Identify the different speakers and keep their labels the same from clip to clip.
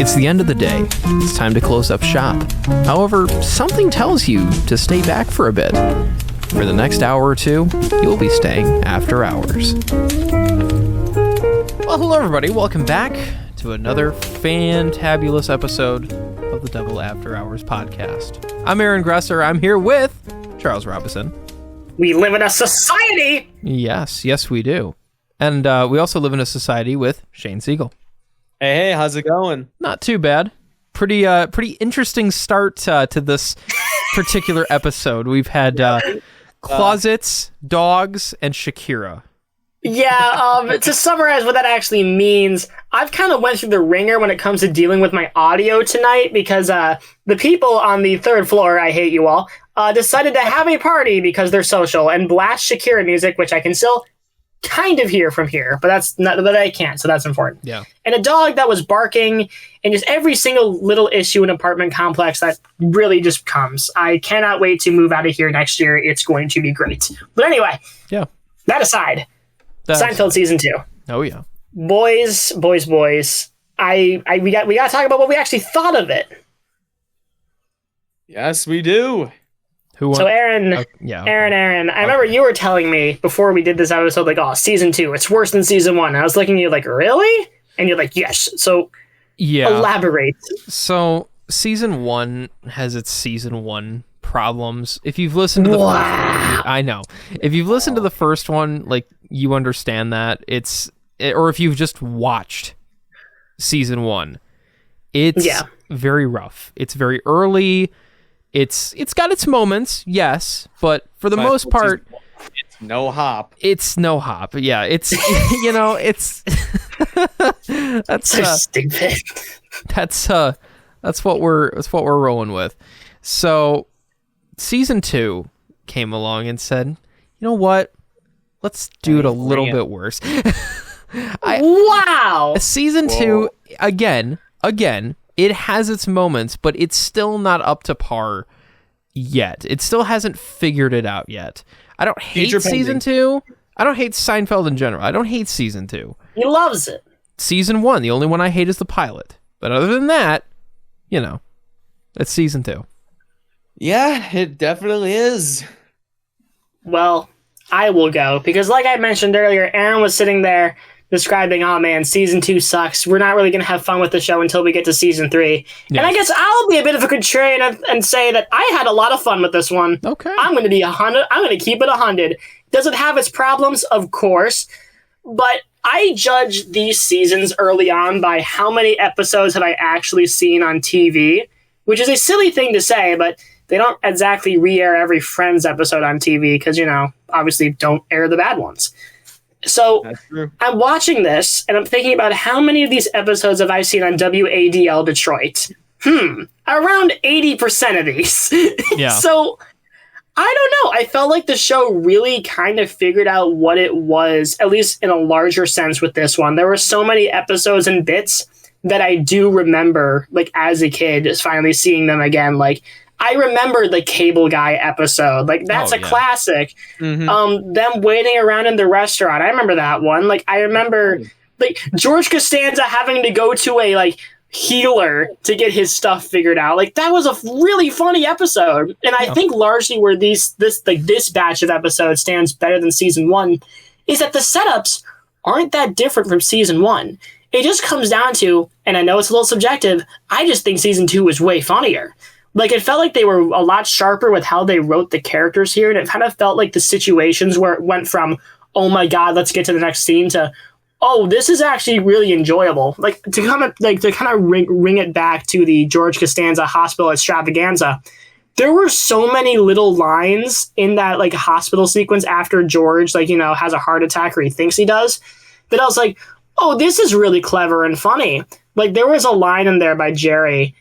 Speaker 1: It's the end of the day. It's time to close up shop. However, something tells you to stay back for a bit. For the next hour or two, you'll be staying after hours. Well, hello everybody. Welcome back to another fantabulous episode of the Double After Hours podcast. I'm Aaron Gresser. I'm here with Charles Robinson.
Speaker 2: We live in a society!
Speaker 1: Yes, we do. And we also live in a society with Shane Siegel.
Speaker 3: Hey, how's it going?
Speaker 1: Not too bad. Pretty interesting start to this particular episode. We've had closets, dogs, and Shakira.
Speaker 2: Yeah, to summarize what that actually means, I've kind of went through the ringer when it comes to dealing with my audio tonight because the people on the third floor, I hate you all, decided to have a party because they're social and blast Shakira music, which I can still kind of hear from here, but I can't, so that's important.
Speaker 1: Yeah.
Speaker 2: And a dog that was barking, and just every single little issue in an apartment complex that really just comes. I cannot wait to move out of here next year. It's going to be great. But anyway,
Speaker 1: Yeah.
Speaker 2: that aside, Seinfeld season 2.
Speaker 1: Oh yeah.
Speaker 2: Boys. We got to talk about what we actually thought of it.
Speaker 3: Yes, we do.
Speaker 2: So Aaron, Aaron, I remember you were telling me before we did this episode, like, oh, season 2, it's worse than season 1. And I was looking at you like, really? And you're like, yes. So elaborate.
Speaker 1: So season 1 has its season 1 problems. If you've listened to the first one, I know. If you've listened to the first one, like, you understand that or if you've just watched season 1, it's very rough. It's very early. It's got its moments, yes, but for the most part,
Speaker 3: it's no hop.
Speaker 1: It's no hop. Yeah, it's it's that's
Speaker 2: so stupid.
Speaker 1: That's what we're rolling with. So season 2 came along and said, you know what? Let's do it a little bit worse.
Speaker 2: Wow.
Speaker 1: Season 2 again. It has its moments, but it's still not up to par yet. It still hasn't figured it out yet. I don't hate season 2. I don't hate Seinfeld in general. I don't hate season 2.
Speaker 2: He loves it.
Speaker 1: Season 1, the only one I hate is the pilot. But other than that, it's season 2.
Speaker 3: Yeah, it definitely is.
Speaker 2: Well, I will go because like I mentioned earlier, Aaron was sitting there describing, oh man, season 2 sucks. We're not really going to have fun with the show until we get to season 3. Yes. And I guess I'll be a bit of a contrarian and say that I had a lot of fun with this one.
Speaker 1: Okay.
Speaker 2: I'm going to be 100. I'm going to keep it 100. Does it have its problems? Of course. But I judge these seasons early on by how many episodes have I actually seen on TV, which is a silly thing to say, but they don't exactly re-air every Friends episode on TV because, obviously don't air the bad ones. So I'm watching this and I'm thinking about how many of these episodes have I seen on WADL Detroit? Around 80% of these.
Speaker 1: Yeah.
Speaker 2: So I don't know. I felt like the show really kind of figured out what it was, at least in a larger sense with this one. There were so many episodes and bits that I do remember, like as a kid, just finally seeing them again. Like, I remember the Cable Guy episode. Like, that's a classic. Mm-hmm. Them waiting around in the restaurant. I remember that one. Like, I remember like George Costanza having to go to a healer to get his stuff figured out. Like, that was a really funny episode. And I think largely where this batch of episodes stands better than season 1 is that the setups aren't that different from season 1. It just comes down to, and I know it's a little subjective, I just think season 2 was way funnier. Like, it felt like they were a lot sharper with how they wrote the characters here, and it kind of felt like the situations where it went from, oh my god, let's get to the next scene, to, oh, this is actually really enjoyable. Like, to kind of ring it back to the George Costanza hospital extravaganza, there were so many little lines in that, hospital sequence after George, has a heart attack, or he thinks he does, that I was like, oh, this is really clever and funny. Like, there was a line in there by Jerry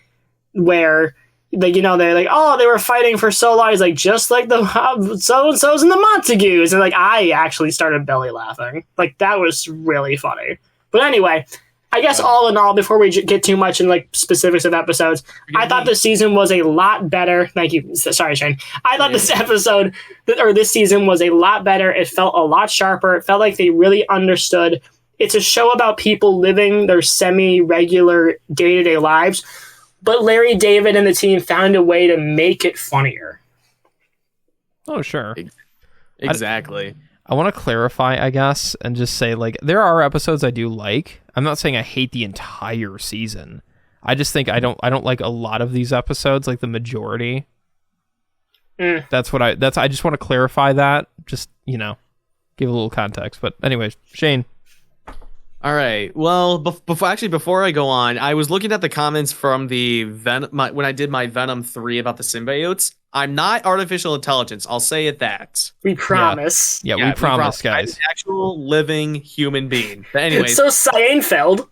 Speaker 2: where, they're like, oh, they were fighting for so long. He's like, just like the so-and-so's and the Montagues. And, I actually started belly laughing. Like, that was really funny. But anyway, I guess all in all, before we get too much in, specifics of episodes, I thought this season was a lot better. Thank you. Sorry, Shane. I thought this season was a lot better. It felt a lot sharper. It felt like they really understood It's a show about people living their semi-regular day-to-day lives, but Larry David and the team found a way to make it funnier.
Speaker 1: Oh, sure.
Speaker 3: Exactly.
Speaker 1: I want to clarify, I guess, and just say, like, there are episodes I do like. I'm not saying I hate the entire season. I just think I don't like a lot of these episodes, like the majority. I just want to clarify that. Just, give a little context. But anyway, Shane.
Speaker 3: All right. Well, before I go on, I was looking at the comments from the when I did my Venom 3 about the symbiotes. I'm not artificial intelligence. I'll say it that.
Speaker 2: We promise.
Speaker 1: Yeah, we promise, guys.
Speaker 3: I'm an actual living human being. But anyways.
Speaker 2: So Seinfeld.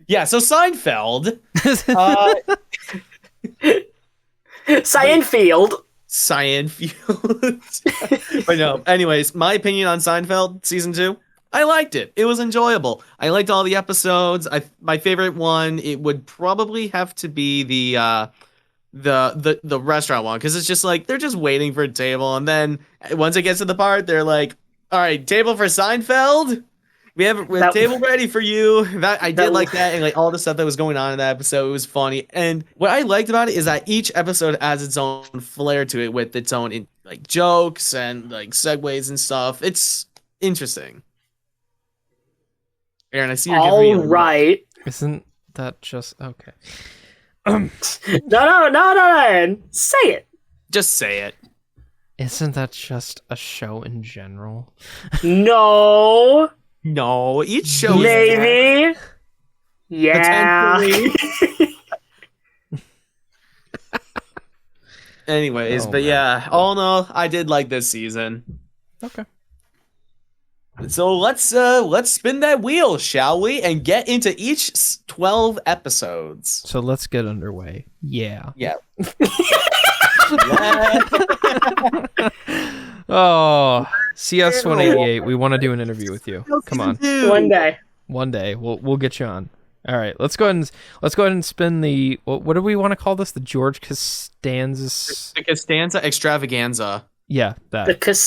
Speaker 3: Yeah, so Seinfeld.
Speaker 2: Seinfeld.
Speaker 3: But no, anyways, my opinion on Seinfeld season 2. I liked it. It was enjoyable. I liked all the episodes. My favorite one, it would probably have to be the restaurant one, because it's just like they're just waiting for a table, and then once it gets to the part, they're like, "All right, table for Seinfeld. We have a table ready for you." I did like that, and like all the stuff that was going on in that episode, it was funny. And what I liked about it is that each episode has its own flair to it, with its own like jokes and like segues and stuff. It's interesting. Aaron, I see you're giving me
Speaker 2: All right.
Speaker 1: Isn't that just okay?
Speaker 2: No. Say it.
Speaker 3: Just say it.
Speaker 1: Isn't that just a show in general?
Speaker 2: No.
Speaker 3: No, each show
Speaker 2: Maybe. Yeah.
Speaker 3: Anyways, but yeah, all in all, I did like this season.
Speaker 1: Okay.
Speaker 3: So let's spin that wheel, shall we? And get into each 12 episodes.
Speaker 1: So let's get underway. Yeah.
Speaker 3: Yeah.
Speaker 1: Oh, CS 188. We want to do an interview with you. Come on.
Speaker 2: One day.
Speaker 1: We'll get you on. All right. Let's go ahead and spin the what do we want to call this? The George Costanza.
Speaker 3: The Costanza extravaganza.
Speaker 1: Yeah, that.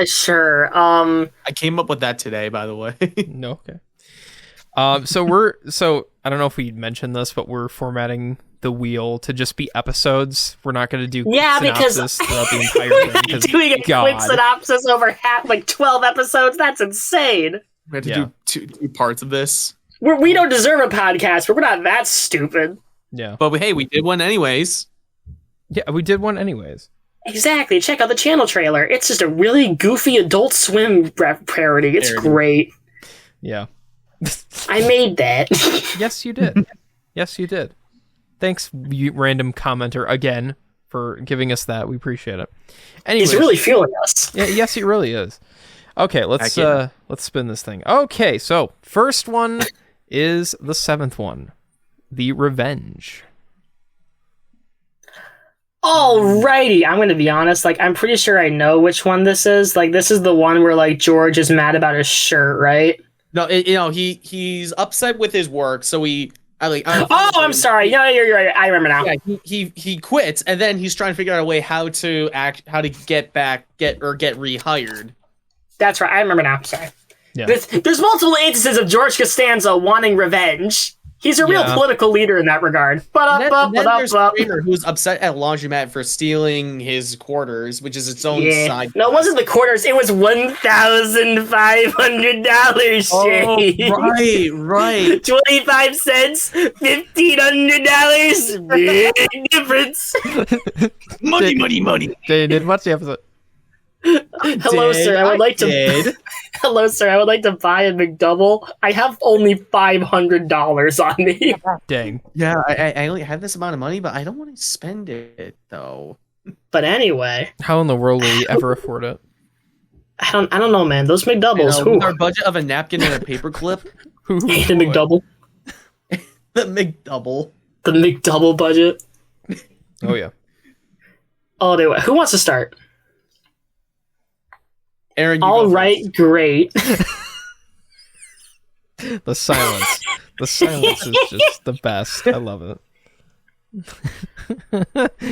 Speaker 2: Sure.
Speaker 3: I came up with that today, by the way.
Speaker 1: No, okay. So I don't know if we mentioned this, but we're formatting the wheel to just be episodes. We're not going to do synopsis throughout the entire thing.
Speaker 2: Doing a quick synopsis over 12 episodes, that's insane.
Speaker 3: We have to do two parts of this.
Speaker 2: We don't deserve a podcast, but we're not that stupid.
Speaker 1: Yeah.
Speaker 3: But we did one anyways.
Speaker 1: Yeah, we did one anyways.
Speaker 2: Exactly. Check out the channel trailer. It's just a really goofy Adult Swim parody. It's great.
Speaker 1: Yeah.
Speaker 2: I made that.
Speaker 1: Yes, you did. Yes, you did. Thanks, you random commenter, again, for giving us that. We appreciate it. Anyways,
Speaker 2: he's really feeling us.
Speaker 1: Yeah, yes, he really is. Okay, let's spin this thing. Okay, so first one is the 7th one, The Revenge.
Speaker 2: Alrighty, I'm going to be honest. I'm pretty sure I know which one this is. This is the one where George is mad about his shirt, right?
Speaker 3: No, he's upset with his work, so I'm
Speaker 2: sorry. No, you're right. I remember now.
Speaker 3: Yeah, he quits, and then he's trying to figure out a way how to get rehired.
Speaker 2: That's right. I remember now. Sorry.
Speaker 1: Yeah.
Speaker 2: There's multiple instances of George Costanza wanting revenge. He's a real political leader in that regard.
Speaker 3: Then there's Kramer, who's upset at Laundromat for stealing his quarters, which is its own side.
Speaker 2: No, it wasn't the quarters. It was $1,500.
Speaker 3: Right.
Speaker 2: 25 cents, $1,500. Big difference.
Speaker 3: Money.
Speaker 1: Jay didn't watch the episode.
Speaker 2: Hello, sir. I would like to. Hello, sir. I would like to buy a McDouble. I have only $500 on me.
Speaker 1: Dang.
Speaker 3: Yeah, I only have this amount of money, but I don't want to spend it though.
Speaker 2: But anyway,
Speaker 1: how in the world will we ever afford it?
Speaker 2: I don't know, man. Those McDoubles.
Speaker 3: With our budget of a napkin and a paperclip.
Speaker 2: The McDouble.
Speaker 3: The McDouble.
Speaker 2: The McDouble budget.
Speaker 1: Oh yeah.
Speaker 2: Oh, anyway, who wants to start?
Speaker 3: Aaron,
Speaker 2: all right, great.
Speaker 1: The silence. The silence is just the best. I love it.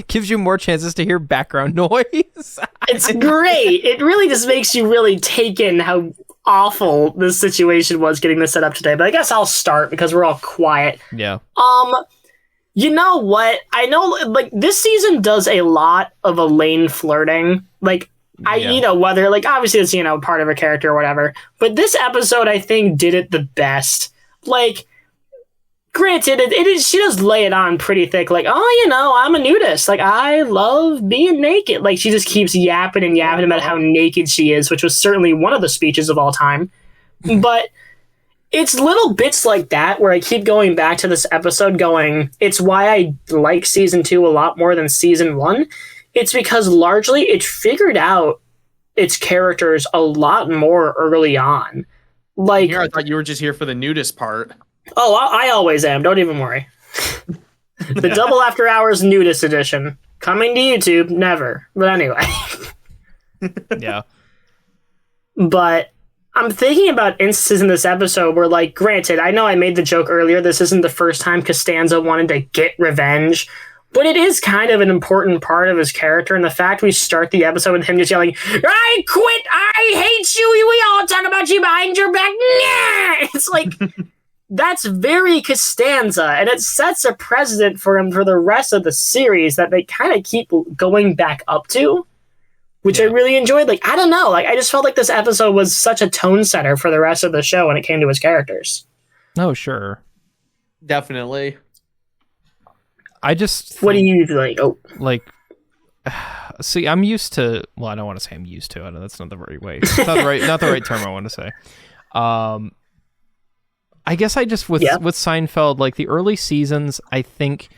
Speaker 1: Gives you more chances to hear background noise.
Speaker 2: It's great. It really just makes you really take in how awful this situation was getting this set up today, but I guess I'll start because we're all quiet.
Speaker 1: Yeah.
Speaker 2: You know what? I know, like, this season does a lot of Elaine flirting. Like, whether, like, obviously it's, part of her character or whatever. But this episode, I think, did it the best. Like, granted, she does lay it on pretty thick. Like, I'm a nudist. Like, I love being naked. Like, she just keeps yapping and yapping about how naked she is, which was certainly one of the speeches of all time. But it's little bits like that where I keep going back to this episode going, it's why I like season 2 a lot more than season 1. It's because largely it figured out its characters a lot more early on. Like,
Speaker 3: here, I thought you were just here for the nudist part.
Speaker 2: Oh, I always am. Don't even worry. The Double After Hours Nudist Edition. Coming to YouTube. Never. But anyway.
Speaker 1: Yeah.
Speaker 2: But I'm thinking about instances in this episode where, like, granted, I know I made the joke earlier, this isn't the first time Costanza wanted to get revenge, but it is kind of an important part of his character, and the fact we start the episode with him just yelling, I quit! I hate you! We all talk about you behind your back! Nah! It's like... That's very Costanza, and it sets a precedent for him for the rest of the series that they kind of keep going back up to, which I really enjoyed. Like, I don't know. Like, I just felt like this episode was such a tone setter for the rest of the show when it came to his characters.
Speaker 1: Oh, sure.
Speaker 3: Definitely.
Speaker 1: I just...
Speaker 2: What do you think? Oh.
Speaker 1: Like, see, I'm used to... Well, I don't want to say I'm used to it. That's not the right way. It's not the right term I want to say. I guess I just with Seinfeld, like the early seasons, I think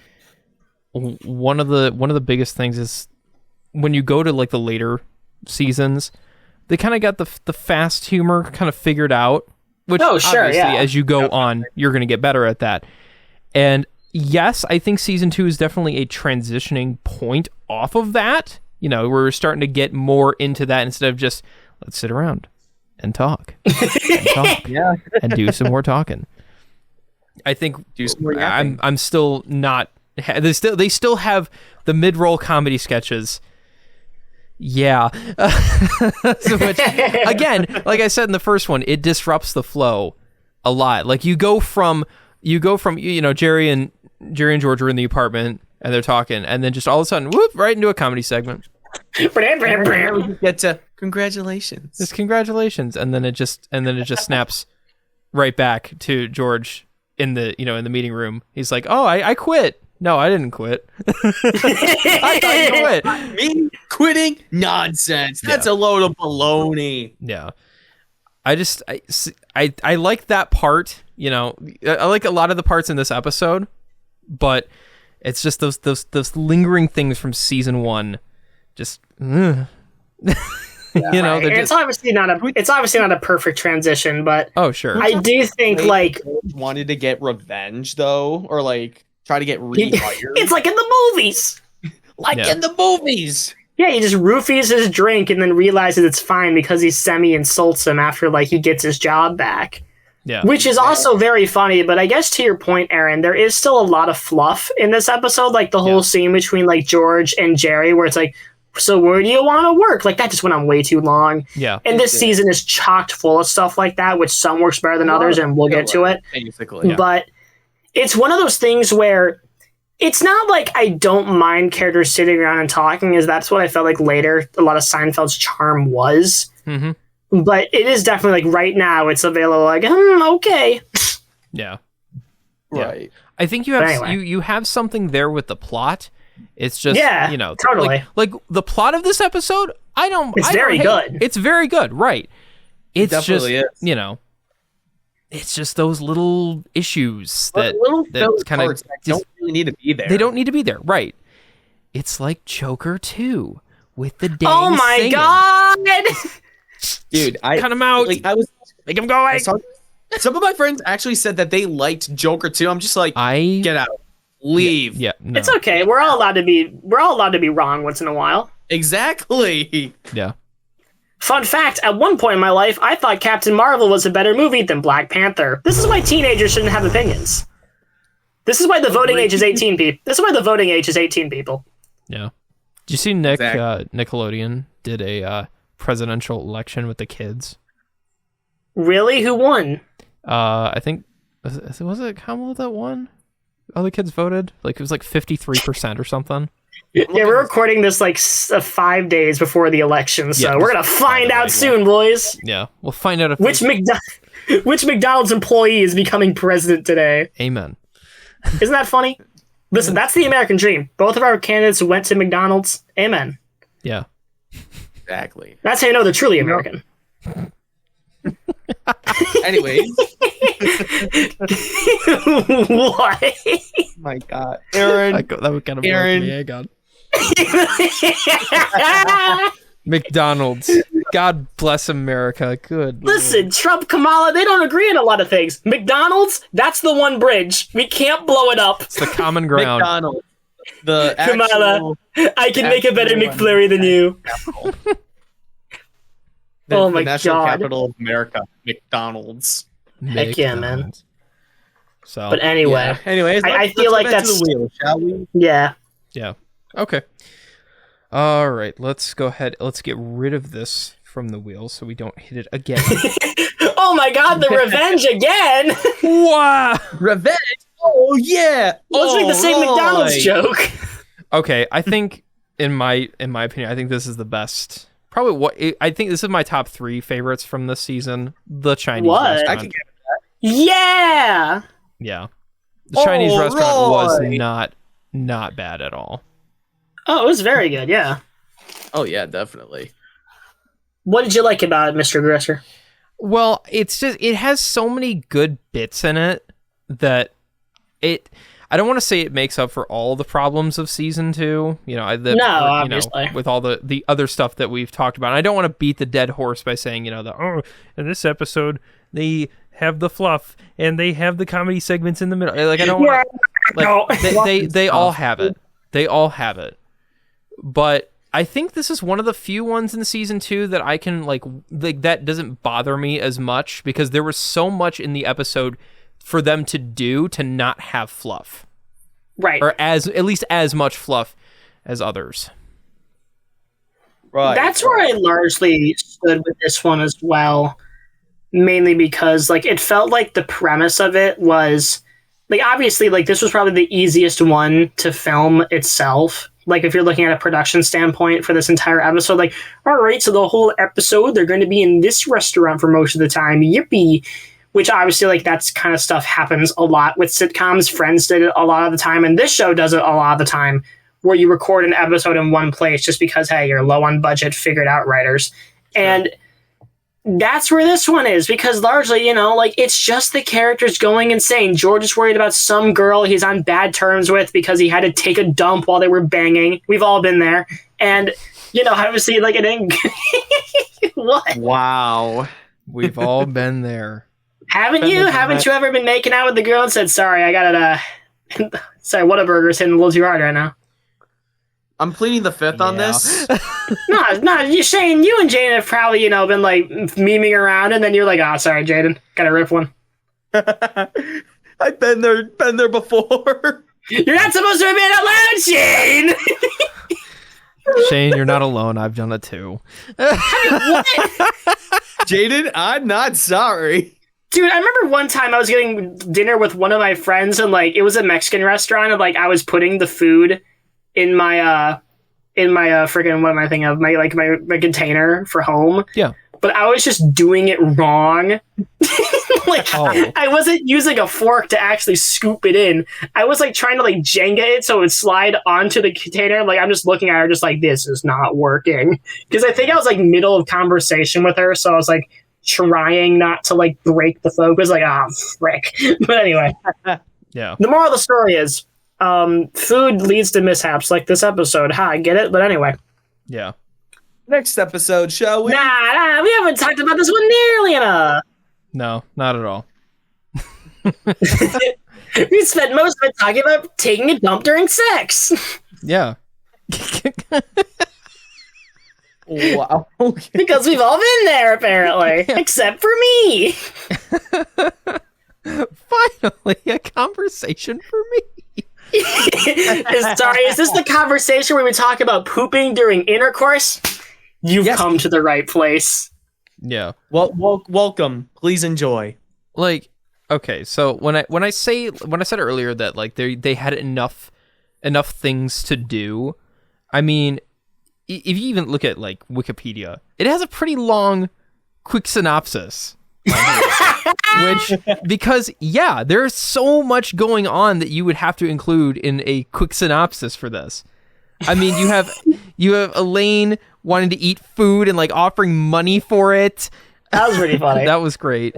Speaker 1: one of the biggest things is when you go to like the later seasons, they kind of got the fast humor kind of figured out. Which obviously, as you go on, you're going to get better at that. And yes, I think season 2 is definitely a transitioning point off of that. We're starting to get more into that instead of just let's sit around and talk. And do some more talking. I think I'm still not. They still have the mid-roll comedy sketches. Yeah, which again, like I said in the first one, it disrupts the flow a lot. Like you go from Jerry and George are in the apartment and they're talking, and then just all of a sudden, whoop, right into a comedy segment.
Speaker 3: Get to congratulations.
Speaker 1: It's congratulations, and then it just snaps right back to George in the meeting room. He's like, "Oh, I quit. No, I didn't quit. I thought you quit.
Speaker 3: Me quitting? Nonsense. That's a load of baloney."
Speaker 1: Yeah, I like that part. I like a lot of the parts in this episode, but it's just those lingering things from season 1. Just.
Speaker 2: It's obviously not a perfect transition, but
Speaker 1: oh sure,
Speaker 2: I do think like
Speaker 3: wanted to get revenge though, or like try to get rehired.
Speaker 2: It's like in the movies,
Speaker 3: in the movies.
Speaker 2: Yeah, he just roofies his drink and then realizes it's fine because he semi-insults him after like he gets his job back.
Speaker 1: Yeah,
Speaker 2: which is also very funny. But I guess to your point, Aaron, there is still a lot of fluff in this episode, like the whole scene between like George and Jerry, where it's like, so where do you want to work? Like, that just went on way too long.
Speaker 1: Yeah.
Speaker 2: And this season is chocked full of stuff like that, which some works better than others, and we'll get to it.
Speaker 3: Basically.
Speaker 1: Yeah.
Speaker 2: But it's one of those things where it's not like I don't mind characters sitting around and talking, as that's what I felt like later a lot of Seinfeld's charm was.
Speaker 1: Mm-hmm.
Speaker 2: But it is definitely like right now it's available like, okay.
Speaker 1: Yeah.
Speaker 3: Right.
Speaker 1: Yeah. I think you have you have something there with the plot. It's just,
Speaker 2: totally.
Speaker 1: Like the plot of this episode,
Speaker 2: It's very good.
Speaker 1: It's very good, right? It's
Speaker 3: definitely
Speaker 1: just,
Speaker 3: is.
Speaker 1: It's just those little issues that kind of
Speaker 3: don't really need to be there.
Speaker 1: They don't need to be there, right? It's like Joker 2 with the dang
Speaker 2: Oh my
Speaker 1: singing.
Speaker 2: God!
Speaker 3: Dude, I
Speaker 1: cut him out. Make him go away.
Speaker 3: Some of my friends actually said that they liked Joker 2. I'm just like, get out. Leave.
Speaker 1: Yeah, no.
Speaker 2: It's okay. We're all allowed to be wrong once in a while.
Speaker 3: Exactly.
Speaker 1: Yeah.
Speaker 2: Fun fact, at one point in my life, I thought Captain Marvel was a better movie than Black Panther. This is why teenagers shouldn't have opinions. This is why the voting age is 18 people. This is why the voting age is 18 people.
Speaker 1: Yeah. Did you see Nickelodeon did a presidential election with the kids?
Speaker 2: Really? Who won?
Speaker 1: I think was it Kamala that won? All the kids voted. Like it was like 53% or something.
Speaker 2: Yeah, we're recording this like 5 days before the election, so
Speaker 1: Yeah,
Speaker 2: we're gonna find out soon, boys.
Speaker 1: Yeah, we'll find out if
Speaker 2: Which McDonald's employee is becoming president today.
Speaker 1: Amen.
Speaker 2: Isn't that funny? Listen, that's the American dream. Both of our candidates went to McDonald's. Amen.
Speaker 1: Yeah.
Speaker 3: Exactly.
Speaker 2: That's how you know they're truly American.
Speaker 3: Anyways.
Speaker 2: What?
Speaker 3: My God. Aaron.
Speaker 1: That would kind of
Speaker 3: Aaron.
Speaker 1: me. God. McDonald's. God bless America. Good.
Speaker 2: Listen, Trump, Kamala, they don't agree on a lot of things. McDonald's, that's the one bridge. We can't blow it up.
Speaker 1: It's the common ground.
Speaker 3: McDonald's. The
Speaker 2: Kamala, I can make a better McFlurry than you. Oh my
Speaker 3: the national
Speaker 2: God.
Speaker 3: capital of America, McDonald's.
Speaker 2: Heck yeah, man.
Speaker 1: So,
Speaker 2: But anyway,
Speaker 3: Yeah. Anyways,
Speaker 2: I feel like
Speaker 3: let's go back to
Speaker 2: that's-
Speaker 3: the wheel, shall we?
Speaker 2: yeah.
Speaker 1: yeah. Okay. All right. Let's go ahead. Let's get rid of this from the wheel so we don't hit it again.
Speaker 2: Oh my God, the revenge again.
Speaker 1: Wow.
Speaker 3: Revenge. Oh yeah.
Speaker 2: Let's make the same McDonald's joke.
Speaker 1: Okay. I think, in my opinion, I think this is the best. Probably I think this is my top 3 favorites from this season. The Chinese
Speaker 2: What?
Speaker 1: restaurant.
Speaker 3: I can get
Speaker 2: Yeah.
Speaker 1: Yeah. The Chinese restaurant was
Speaker 3: right.
Speaker 1: not bad at all.
Speaker 2: Oh, it was very good. Yeah.
Speaker 3: Oh yeah, definitely.
Speaker 2: What did you like about it, Mr. Gresser?
Speaker 1: Well, it's just it has so many good bits in it that I don't want to say it makes up for all the problems of season 2. You know,
Speaker 2: obviously.
Speaker 1: with all the other stuff that we've talked about. And I don't want to beat the dead horse by saying, you know, in this episode they have the fluff and they have the comedy segments in the middle. Like I don't want to, like they all have it. They all have it. But I think this is one of the few ones in season 2 that I can like that doesn't bother me as much because there was so much in the episode for them to do to not have fluff.
Speaker 2: Right.
Speaker 1: Or at least as much fluff as others.
Speaker 3: Right.
Speaker 2: That's where I largely stood with this one as well. Mainly because like it felt like the premise of it was like obviously like this was probably the easiest one to film itself. Like if you're looking at a production standpoint for this entire episode, like, all right, so the whole episode they're going to be in this restaurant for most of the time. Yippee. Which obviously like that's kind of stuff happens a lot with sitcoms. Friends did it a lot of the time, and this show does it a lot of the time, where you record an episode in one place just because hey, you're low on budget, figured out writers. And that's where this one is, because largely, you know, like it's just the characters going insane. George is worried about some girl he's on bad terms with because he had to take a dump while they were banging. We've all been there. And, you know, obviously, like it didn't. What?
Speaker 3: Wow.
Speaker 1: We've all been there.
Speaker 2: Haven't you? Haven't you ever been making out with the girl and said, sorry, I got it, sorry, Whataburger's hitting a little too hard right now.
Speaker 3: I'm pleading the fifth on this.
Speaker 2: No, you Shane, you and Jaden have probably, you know, been like memeing around, and then you're like, oh, sorry, Jaden, gotta rip one.
Speaker 3: I've been there before.
Speaker 2: You're not supposed to admit it out loud, Shane!
Speaker 1: Shane, you're not alone. I've done it too.
Speaker 3: Jaden, I'm not sorry.
Speaker 2: Dude, I remember one time I was getting dinner with one of my friends, and like it was a Mexican restaurant, and like I was putting the food in my freaking what am I thinking of? My container for home.
Speaker 1: Yeah.
Speaker 2: But I was just doing it wrong. I wasn't using a fork to actually scoop it in. I was like trying to like Jenga it so it would slide onto the container. Like I'm just looking at her just like this is not working. Because I think I was like middle of conversation with her, so I was like trying not to like break the focus, like frick. But anyway.
Speaker 1: Yeah.
Speaker 2: The moral of the story is food leads to mishaps like this episode. I get it, but anyway.
Speaker 1: Yeah.
Speaker 3: Next episode, shall we?
Speaker 2: Nah, we haven't talked about this one nearly enough.
Speaker 1: No, not at all.
Speaker 2: We spent most of it talking about taking a dump during sex.
Speaker 1: Yeah.
Speaker 3: Wow. Okay.
Speaker 2: Because we've all been there, apparently. Except for me.
Speaker 1: Finally, a conversation for me.
Speaker 2: Sorry, is this the conversation where we talk about pooping during intercourse? You've come to the right place.
Speaker 1: Yeah.
Speaker 3: Well, welcome. Please enjoy.
Speaker 1: Like, okay, so when I said earlier that like they had enough things to do, I mean, if you even look at like Wikipedia, it has a pretty long, quick synopsis. Which, because there's so much going on that you would have to include in a quick synopsis for this. I mean, you have Elaine wanting to eat food and like offering money for it.
Speaker 2: That was pretty funny.
Speaker 1: That was great.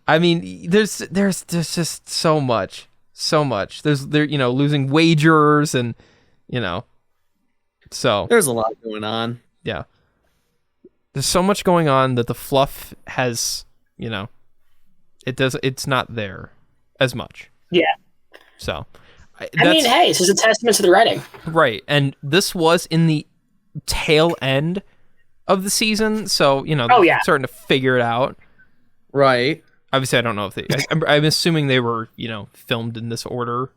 Speaker 1: I mean, there's just so much. There's losing wagers and so
Speaker 3: There's a lot going on.
Speaker 1: Yeah. There's so much going on that the fluff has, it's not there as much.
Speaker 2: Yeah.
Speaker 1: So
Speaker 2: I mean, hey, this is a testament to the writing.
Speaker 1: Right. And this was in the tail end of the season, so they're starting to figure it out.
Speaker 3: Right.
Speaker 1: Obviously, I don't know if I'm assuming they were filmed in this order.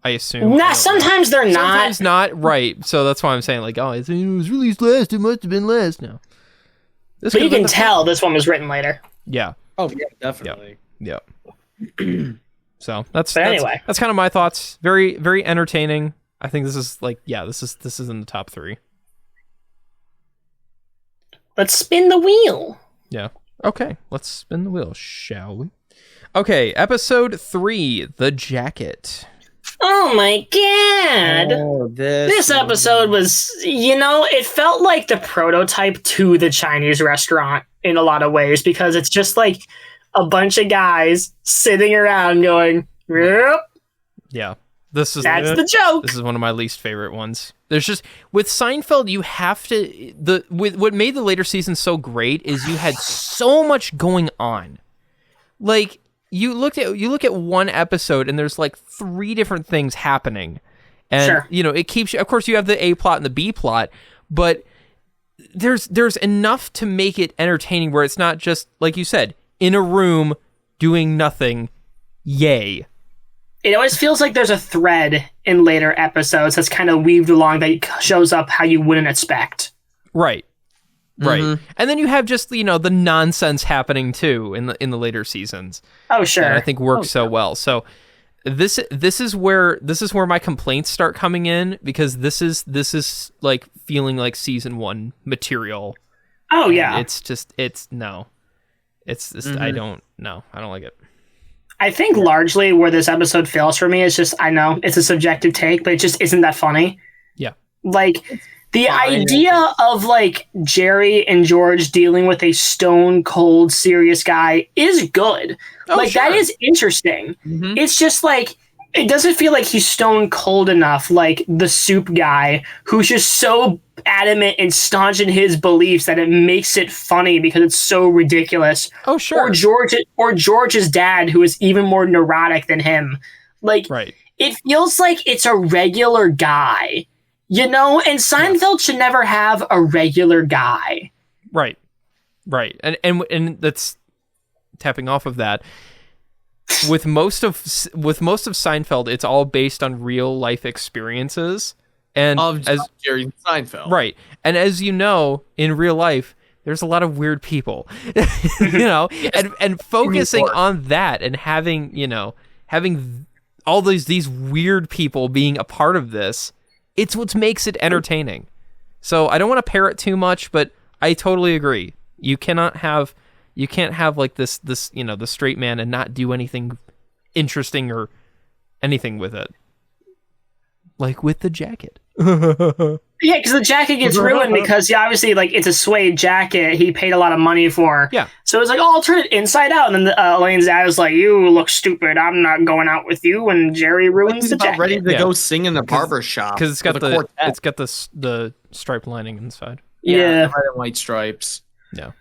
Speaker 1: I assume.
Speaker 2: Nah, sometimes they're not.
Speaker 1: Sometimes not. Right. So that's why I'm saying like, oh, it was released last. It must have been last. No.
Speaker 2: But you can tell this one was written later.
Speaker 1: Yeah.
Speaker 3: Oh yeah, definitely.
Speaker 1: Yeah. So that's
Speaker 2: anyway,
Speaker 1: that's kind of my thoughts. Very, very entertaining. I think this is like, this is in the top 3.
Speaker 2: Let's spin the wheel.
Speaker 1: Yeah. Okay, let's spin the wheel, shall we? Okay, episode 3, The Jacket.
Speaker 2: Oh my god!
Speaker 3: Oh,
Speaker 2: this episode was, it felt like the prototype to the Chinese restaurant in a lot of ways, because it's just like a bunch of guys sitting around going, yep.
Speaker 1: Yeah.
Speaker 2: That's the joke.
Speaker 1: This is one of my least favorite ones. There's just, with Seinfeld, you have to, what made the later seasons so great is you had so much going on. Like, you look at one episode and there's like 3 different things happening. And,
Speaker 2: sure.
Speaker 1: It keeps you, of course you have the A plot and the B plot, but there's enough to make it entertaining where it's not just, like you said, in a room doing nothing. Yay.
Speaker 2: It always feels like there's a thread in later episodes that's kind of weaved along that shows up how you wouldn't expect.
Speaker 1: Right. And then you have just the nonsense happening too in the later seasons.
Speaker 2: Oh sure.
Speaker 1: That I think works so well. So this is where my complaints start coming in, because this is like feeling like season 1 material.
Speaker 2: Oh yeah.
Speaker 1: It's just I don't like it.
Speaker 2: I think largely where this episode fails for me is just, I know it's a subjective take, but it just isn't that funny.
Speaker 1: Yeah.
Speaker 2: Like, the idea of, like, Jerry and George dealing with a stone cold serious guy is good.
Speaker 1: Oh,
Speaker 2: like,
Speaker 1: sure.
Speaker 2: that is interesting.
Speaker 3: Mm-hmm.
Speaker 2: It's just, like, it doesn't feel like he's stone cold enough, like the soup guy, who's just so adamant and staunch in his beliefs that it makes it funny because it's so ridiculous.
Speaker 1: Oh, sure.
Speaker 2: Or George's dad, who is even more neurotic than him. Like,
Speaker 1: right.
Speaker 2: It feels like it's a regular guy, and Seinfeld should never have a regular guy.
Speaker 1: Right. And that's tapping off of that. With most of Seinfeld, it's all based on real life experiences, and as
Speaker 3: Jerry Seinfeld,
Speaker 1: right? And as you know, in real life, there's a lot of weird people, and focusing on that and having all these weird people being a part of this, it's what makes it entertaining. So I don't want to parrot too much, but I totally agree. You can't have like this the straight man and not do anything interesting or anything with it. Like with the jacket.
Speaker 2: Yeah, because the jacket gets ruined because obviously, like, it's a suede jacket he paid a lot of money for.
Speaker 1: Yeah.
Speaker 2: So it's like, I'll turn it inside out. And then Elaine's dad is like, you look stupid. I'm not going out with you. And Jerry ruins the jacket.
Speaker 3: Ready to go sing in the barber shop.
Speaker 1: Because it's got the striped lining inside.
Speaker 2: Yeah.
Speaker 3: Red and white stripes.
Speaker 1: Yeah.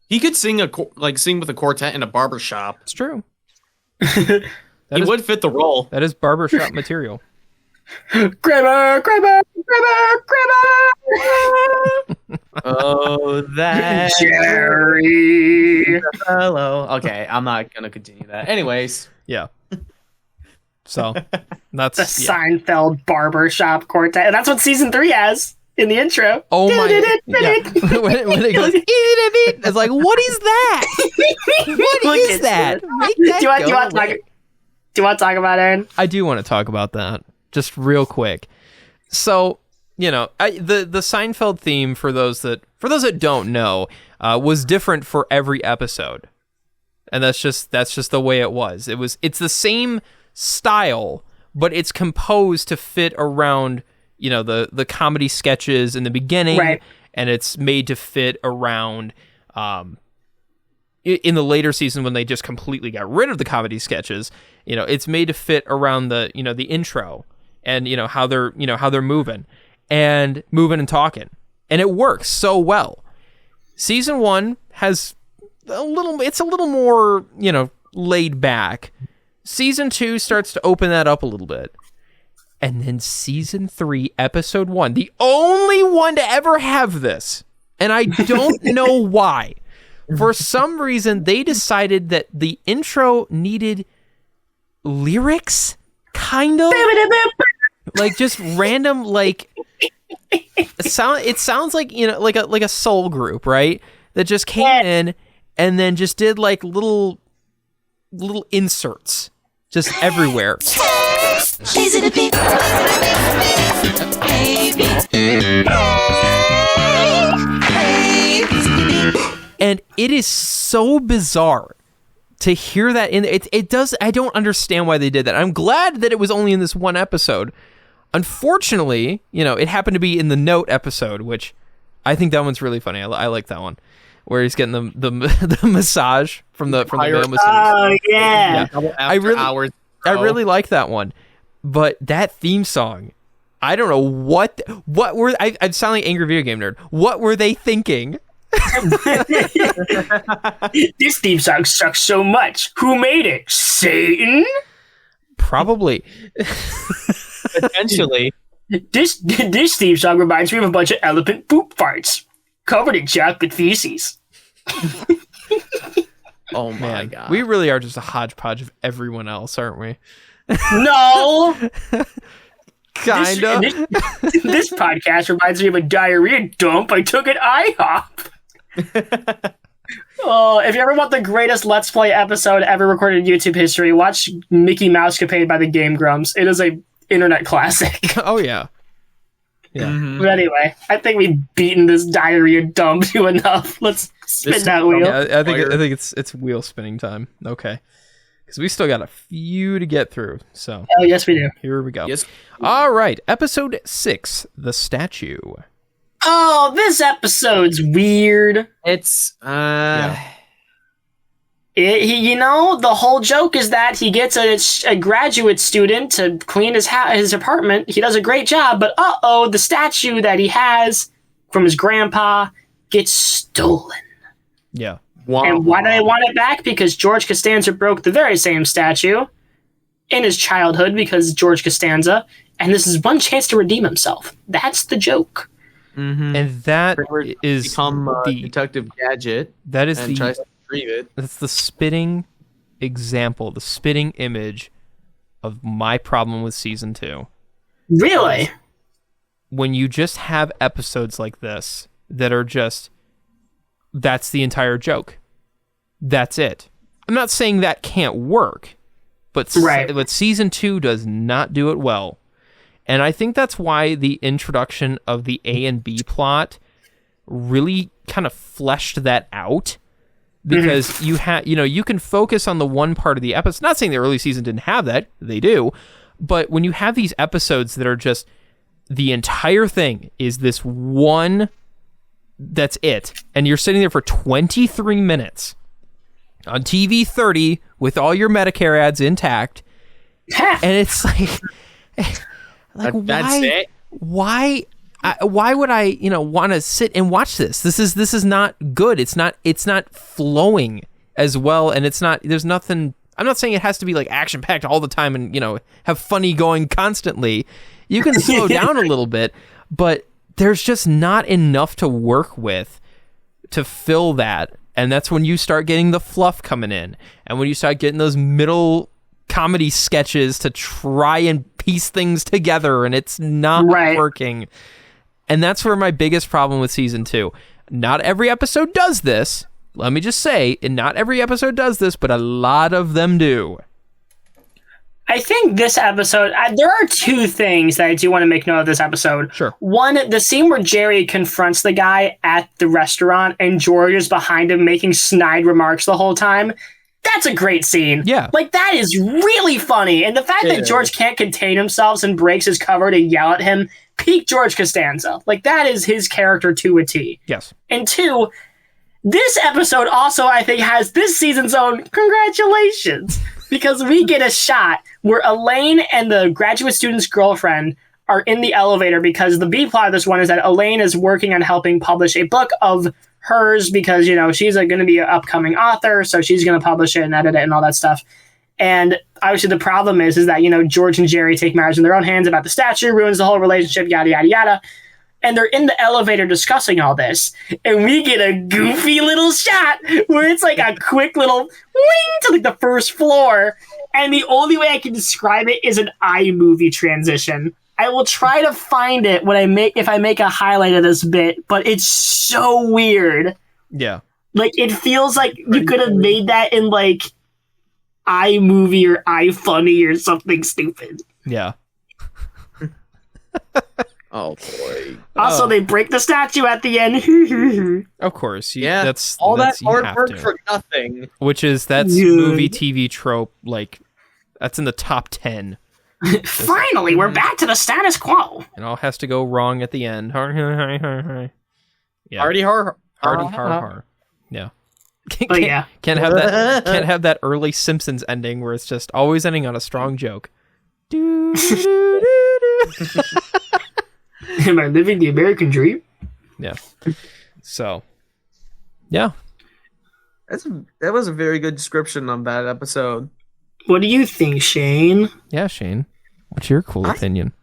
Speaker 3: He could sing with a quartet in a barber shop.
Speaker 1: It's true.
Speaker 3: He would fit the role.
Speaker 1: That is barbershop material.
Speaker 2: Grabber!
Speaker 3: Oh, that
Speaker 2: Jerry.
Speaker 3: Hello. Okay, I'm not gonna continue that. Anyways,
Speaker 1: yeah. So that's
Speaker 2: the Seinfeld barbershop quartet. And that's what season 3 has. in the intro.
Speaker 1: Oh my! Yeah. when it goes, it's like, what is that? What is that? Make that
Speaker 2: Do you want to talk about it, Aaron?
Speaker 1: I do want to talk about that just real quick. So, the Seinfeld theme, for those that don't know, was different for every episode, and that's just the way it was. It's the same style, but it's composed to fit around the comedy sketches in the beginning,
Speaker 2: right.
Speaker 1: And it's made to fit around in the later season when they just completely got rid of the comedy sketches. It's made to fit around the the intro and how they're moving and talking, and it works so well. Season 1 has it's a little more laid back. Season 2 starts to open that up a little bit. And then season 3, episode 1, the only one to ever have this, and I don't know why. For some reason, they decided that the intro needed lyrics, kind of. Like just random, like it sounds like like a soul group, right? That just came in and then just did like little inserts just everywhere.
Speaker 4: Is it a big
Speaker 1: and it is so bizarre to hear that in it does. I don't understand why they did that. I'm glad that it was only in this one episode. Unfortunately, it happened to be in the Note episode, which I think that one's really funny. I like that one, where he's getting the massage from the male masseuse.
Speaker 2: Oh yeah.
Speaker 1: I really like that one. But that theme song, I don't know what were I sound like angry video game nerd. What were they thinking?
Speaker 2: This theme song sucks so much. Who made it? Satan?
Speaker 1: Probably.
Speaker 3: Potentially.
Speaker 2: This theme song reminds me of a bunch of elephant poop farts covered in chocolate feces.
Speaker 3: Oh my
Speaker 1: Man,
Speaker 3: god.
Speaker 1: we really are just a hodgepodge of everyone else, aren't we?
Speaker 2: No.
Speaker 1: Kinda.
Speaker 2: This podcast reminds me of a diarrhea dump I took at IHOP. Oh, if you ever want the greatest Let's Play episode ever recorded in YouTube history, watch Mickey Mousecapade by the Game Grumps. It is a internet classic.
Speaker 1: Oh yeah. Yeah.
Speaker 3: Mm-hmm.
Speaker 2: But anyway, I think we've beaten this diarrhea dump to enough. Let's spin that wheel.
Speaker 1: Yeah, I think it's wheel spinning time. Okay. Because we still got a few to get through. So
Speaker 2: Oh, yes, we do.
Speaker 1: here we go.
Speaker 3: Yes.
Speaker 1: All right. Episode 6, The Statue.
Speaker 2: Oh, this episode's weird.
Speaker 3: It's
Speaker 1: Yeah.
Speaker 2: The whole joke is that he gets a graduate student to clean his apartment. He does a great job, but the statue that he has from his grandpa gets stolen.
Speaker 1: Yeah.
Speaker 3: wow.
Speaker 2: And why do they want it back? Because George Costanza broke the very same statue in his childhood because George Costanza, and this is one chance to redeem himself. That's the joke.
Speaker 3: Mm-hmm.
Speaker 1: And that is
Speaker 3: become Detective Gadget.
Speaker 1: That is
Speaker 3: and tries to retrieve it.
Speaker 1: That's the spitting example, the spitting image of my problem with season 2.
Speaker 2: Really?
Speaker 1: When you just have episodes like this that are just, that's the entire joke. That's it. I'm not saying that can't work, but
Speaker 2: Right.
Speaker 1: but season 2 does not do it well. And I think that's why the introduction of the A and B plot really kind of fleshed that out. Because you can focus on the one part of the episode. Not saying the early season didn't have that, they do. But when you have these episodes that are just, the entire thing is this one, that's it. And you're sitting there for 23 minutes on TV 30 with all your Medicare ads intact. And it's like
Speaker 3: That's it.
Speaker 1: why would I, want to sit and watch this? This is not good. It's not flowing as well, and there's nothing. I'm not saying it has to be like action packed all the time and have funny going constantly. You can slow down a little bit, but there's just not enough to work with to fill that. And that's when you start getting the fluff coming in, and when you start getting those middle comedy sketches to try and piece things together, and it's not
Speaker 2: Right.
Speaker 1: working. And that's where my biggest problem with season 2. Not every episode does this. Let me just say, and not every episode does this, but a lot of them do.
Speaker 2: I think this episode, there are two things that I do want to make note of this episode.
Speaker 1: Sure.
Speaker 2: One, the scene where Jerry confronts the guy at the restaurant and George is behind him making snide remarks the whole time. That's a great scene.
Speaker 1: Yeah.
Speaker 2: Like, that is really funny. And the fact that George can't contain himself and breaks his cover to yell at him, peak George Costanza. Like, that is his character to a T.
Speaker 1: Yes.
Speaker 2: And two, this episode also, I think, has this season's own congratulations. Because we get a shot where Elaine and the graduate student's girlfriend are in the elevator because the B plot of this one is that Elaine is working on helping publish a book of hers because, you know, she's going to be an upcoming author, so she's going to publish it and edit it and all that stuff. And obviously the problem is that, you know, George and Jerry take matters in their own hands about the statue, ruins the whole relationship, yada, yada, yada. And they're in the elevator discussing all this. And we get a goofy little shot where it's like a quick little wing to like the first floor. And the only way I can describe it is an iMovie transition. I will try to find it if I make a highlight of this bit, but it's so weird.
Speaker 1: Yeah.
Speaker 2: Like, it feels like you could have made that in like iMovie or iFunny or something stupid.
Speaker 1: Yeah.
Speaker 3: Oh boy!
Speaker 2: Also, they break the statue at the end.
Speaker 1: Of course.
Speaker 3: That's
Speaker 1: all
Speaker 3: that
Speaker 1: you
Speaker 3: hard
Speaker 1: have
Speaker 3: work
Speaker 1: to.
Speaker 3: for nothing.
Speaker 1: That's movie TV trope. Like, that's in the top 10.
Speaker 2: Finally, we're back to the status quo.
Speaker 1: And all has to go wrong at the end. Yeah.
Speaker 3: Hardy har.
Speaker 1: Yeah.
Speaker 2: Oh, yeah.
Speaker 1: Can't have that early Simpsons ending where it's just always ending on a strong joke. Do, do, do, do.
Speaker 2: Am I living the American dream?
Speaker 1: Yeah. So, yeah.
Speaker 3: That was a very good description of that episode.
Speaker 2: What do you think, Shane?
Speaker 1: Yeah, Shane. What's your cool opinion?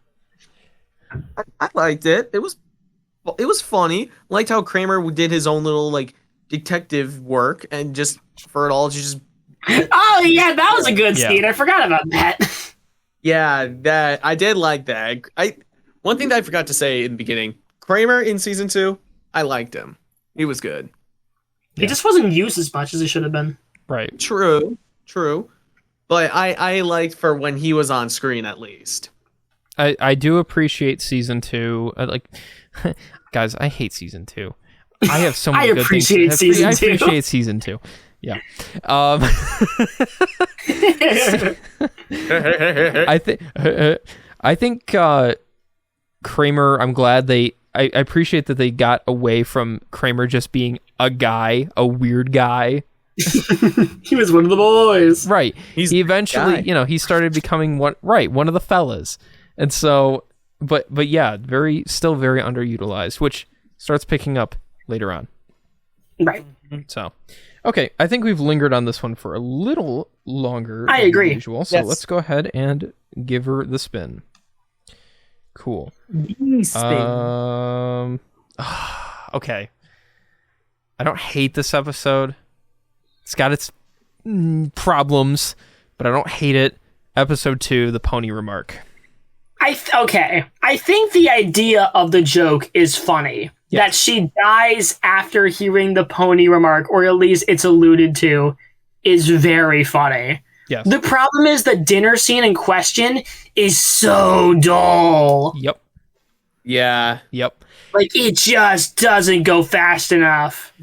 Speaker 3: I liked it. It was funny. Liked how Kramer did his own little like detective work and just for it all to just.
Speaker 2: Oh yeah, that was a good scene. I forgot about that.
Speaker 3: Yeah, that I did like that. One thing that I forgot to say in the beginning, Kramer in season 2, I liked him. He was good.
Speaker 2: He just wasn't used as much as he should have been.
Speaker 1: Right.
Speaker 3: True. But I liked for when he was on screen at least.
Speaker 1: I do appreciate season 2. Guys, I hate season 2. I have so many good things. I appreciate season 2. Yeah. I think Kramer, I'm glad I appreciate that they got away from Kramer just being a guy, a weird guy.
Speaker 2: He was one of the boys.
Speaker 1: Right. He eventually, he started becoming one of the fellas. And so, but yeah, still very underutilized, which starts picking up later on.
Speaker 2: Right.
Speaker 1: So, okay, I think we've lingered on this one for a little longer
Speaker 2: I agree.
Speaker 1: than usual. So let's go ahead and give her the spin. Cool. Okay. I don't hate this episode. It's got its problems, but I don't hate it. Episode 2, the pony remark.
Speaker 2: Okay. I think the idea of the joke is funny. Yes. That she dies after hearing the pony remark, or at least it's alluded to, is very funny.
Speaker 1: Yes.
Speaker 2: The problem is the dinner scene in question is so dull.
Speaker 1: Yep.
Speaker 3: Yeah.
Speaker 1: Yep.
Speaker 2: Like, it just doesn't go fast enough.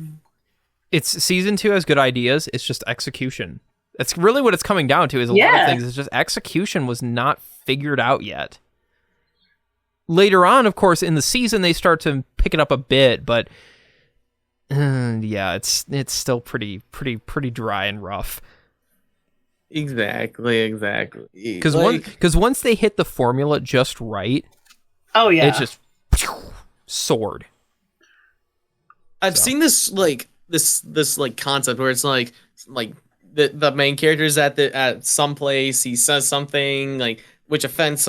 Speaker 1: It's season 2 has good ideas. It's just execution. That's really what it's coming down to. Is a lot of things. It's just execution was not figured out yet. Later on, of course, in the season they start to pick it up a bit, but yeah, it's still pretty dry and rough.
Speaker 3: Exactly.
Speaker 1: Because once they hit the formula just right,
Speaker 2: oh yeah,
Speaker 1: it's just soared.
Speaker 3: I've seen this concept where it's like the main character's at some place, he says something like which offends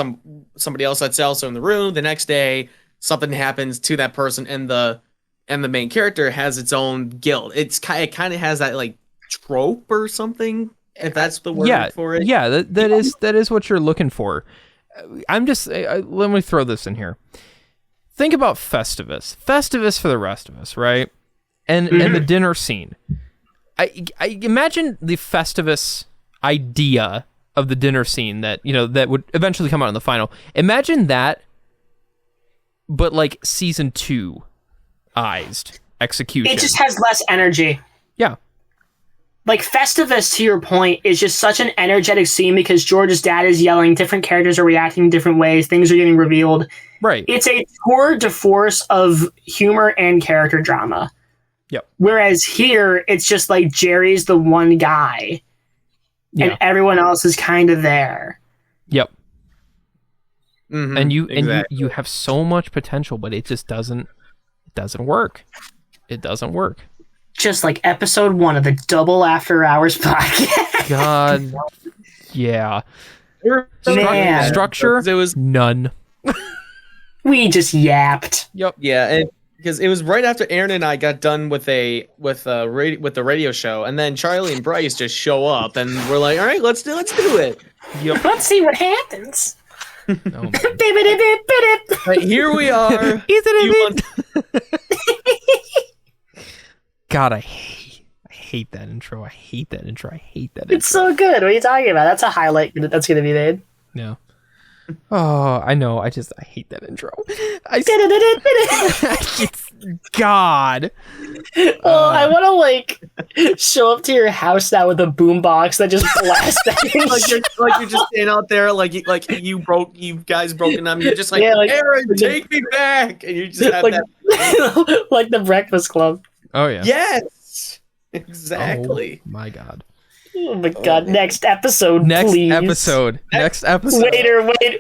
Speaker 3: somebody else that's also in the room. The next day, something happens to that person, and the main character has its own guilt. It kind of has that like trope or something, if that's the word for it.
Speaker 1: Yeah, that is what you're looking for. I'm just let me throw this in here. think about Festivus. Festivus for the rest of us, right? And the dinner scene. I imagine the Festivus idea of the dinner scene that, that would eventually come out in the final. Imagine that, but like season 2 ized execution.
Speaker 2: It just has less energy.
Speaker 1: Yeah.
Speaker 2: Like Festivus, to your point, is just such an energetic scene because George's dad is yelling, different characters are reacting in different ways, things are getting revealed.
Speaker 1: Right.
Speaker 2: It's a tour de force of humor and character drama.
Speaker 1: Yep.
Speaker 2: Whereas here, it's just like Jerry's the one guy, and everyone else is kind of there.
Speaker 1: Yep.
Speaker 3: Mm-hmm,
Speaker 1: And you
Speaker 3: exactly.
Speaker 1: you have so much potential, but it just doesn't work. It doesn't work.
Speaker 2: Just like episode 1 of the Double After Hours podcast.
Speaker 1: God. Yeah.
Speaker 2: Man.
Speaker 1: Structure?
Speaker 3: It was
Speaker 1: none.
Speaker 2: We just yapped.
Speaker 1: Yep.
Speaker 3: Yeah, because it was right after Aaron and I got done with the radio show, and then Charlie and Bryce just show up, and we're like, all right, let's do it.
Speaker 1: Yep.
Speaker 2: Let's see what happens.
Speaker 1: Oh, man.
Speaker 3: Right, here we are.
Speaker 1: God, I hate that intro. I hate that intro.
Speaker 2: It's so good. What are you talking about? That's a highlight that's going to be made.
Speaker 1: No. Oh, I know. I hate that intro. It's God.
Speaker 2: Well, I want to like show up to your house now with a boombox that just blasts that.
Speaker 3: like you're just staying out there, like you guys broken up. You're just like,
Speaker 2: Yeah, like-
Speaker 3: Aaron, take me back, and you just have
Speaker 2: like,
Speaker 3: that.
Speaker 2: like the Breakfast Club.
Speaker 1: Oh, yeah.
Speaker 3: Yes, exactly.
Speaker 1: Oh, my God.
Speaker 2: Oh my god! Next episode, please.
Speaker 1: Next episode.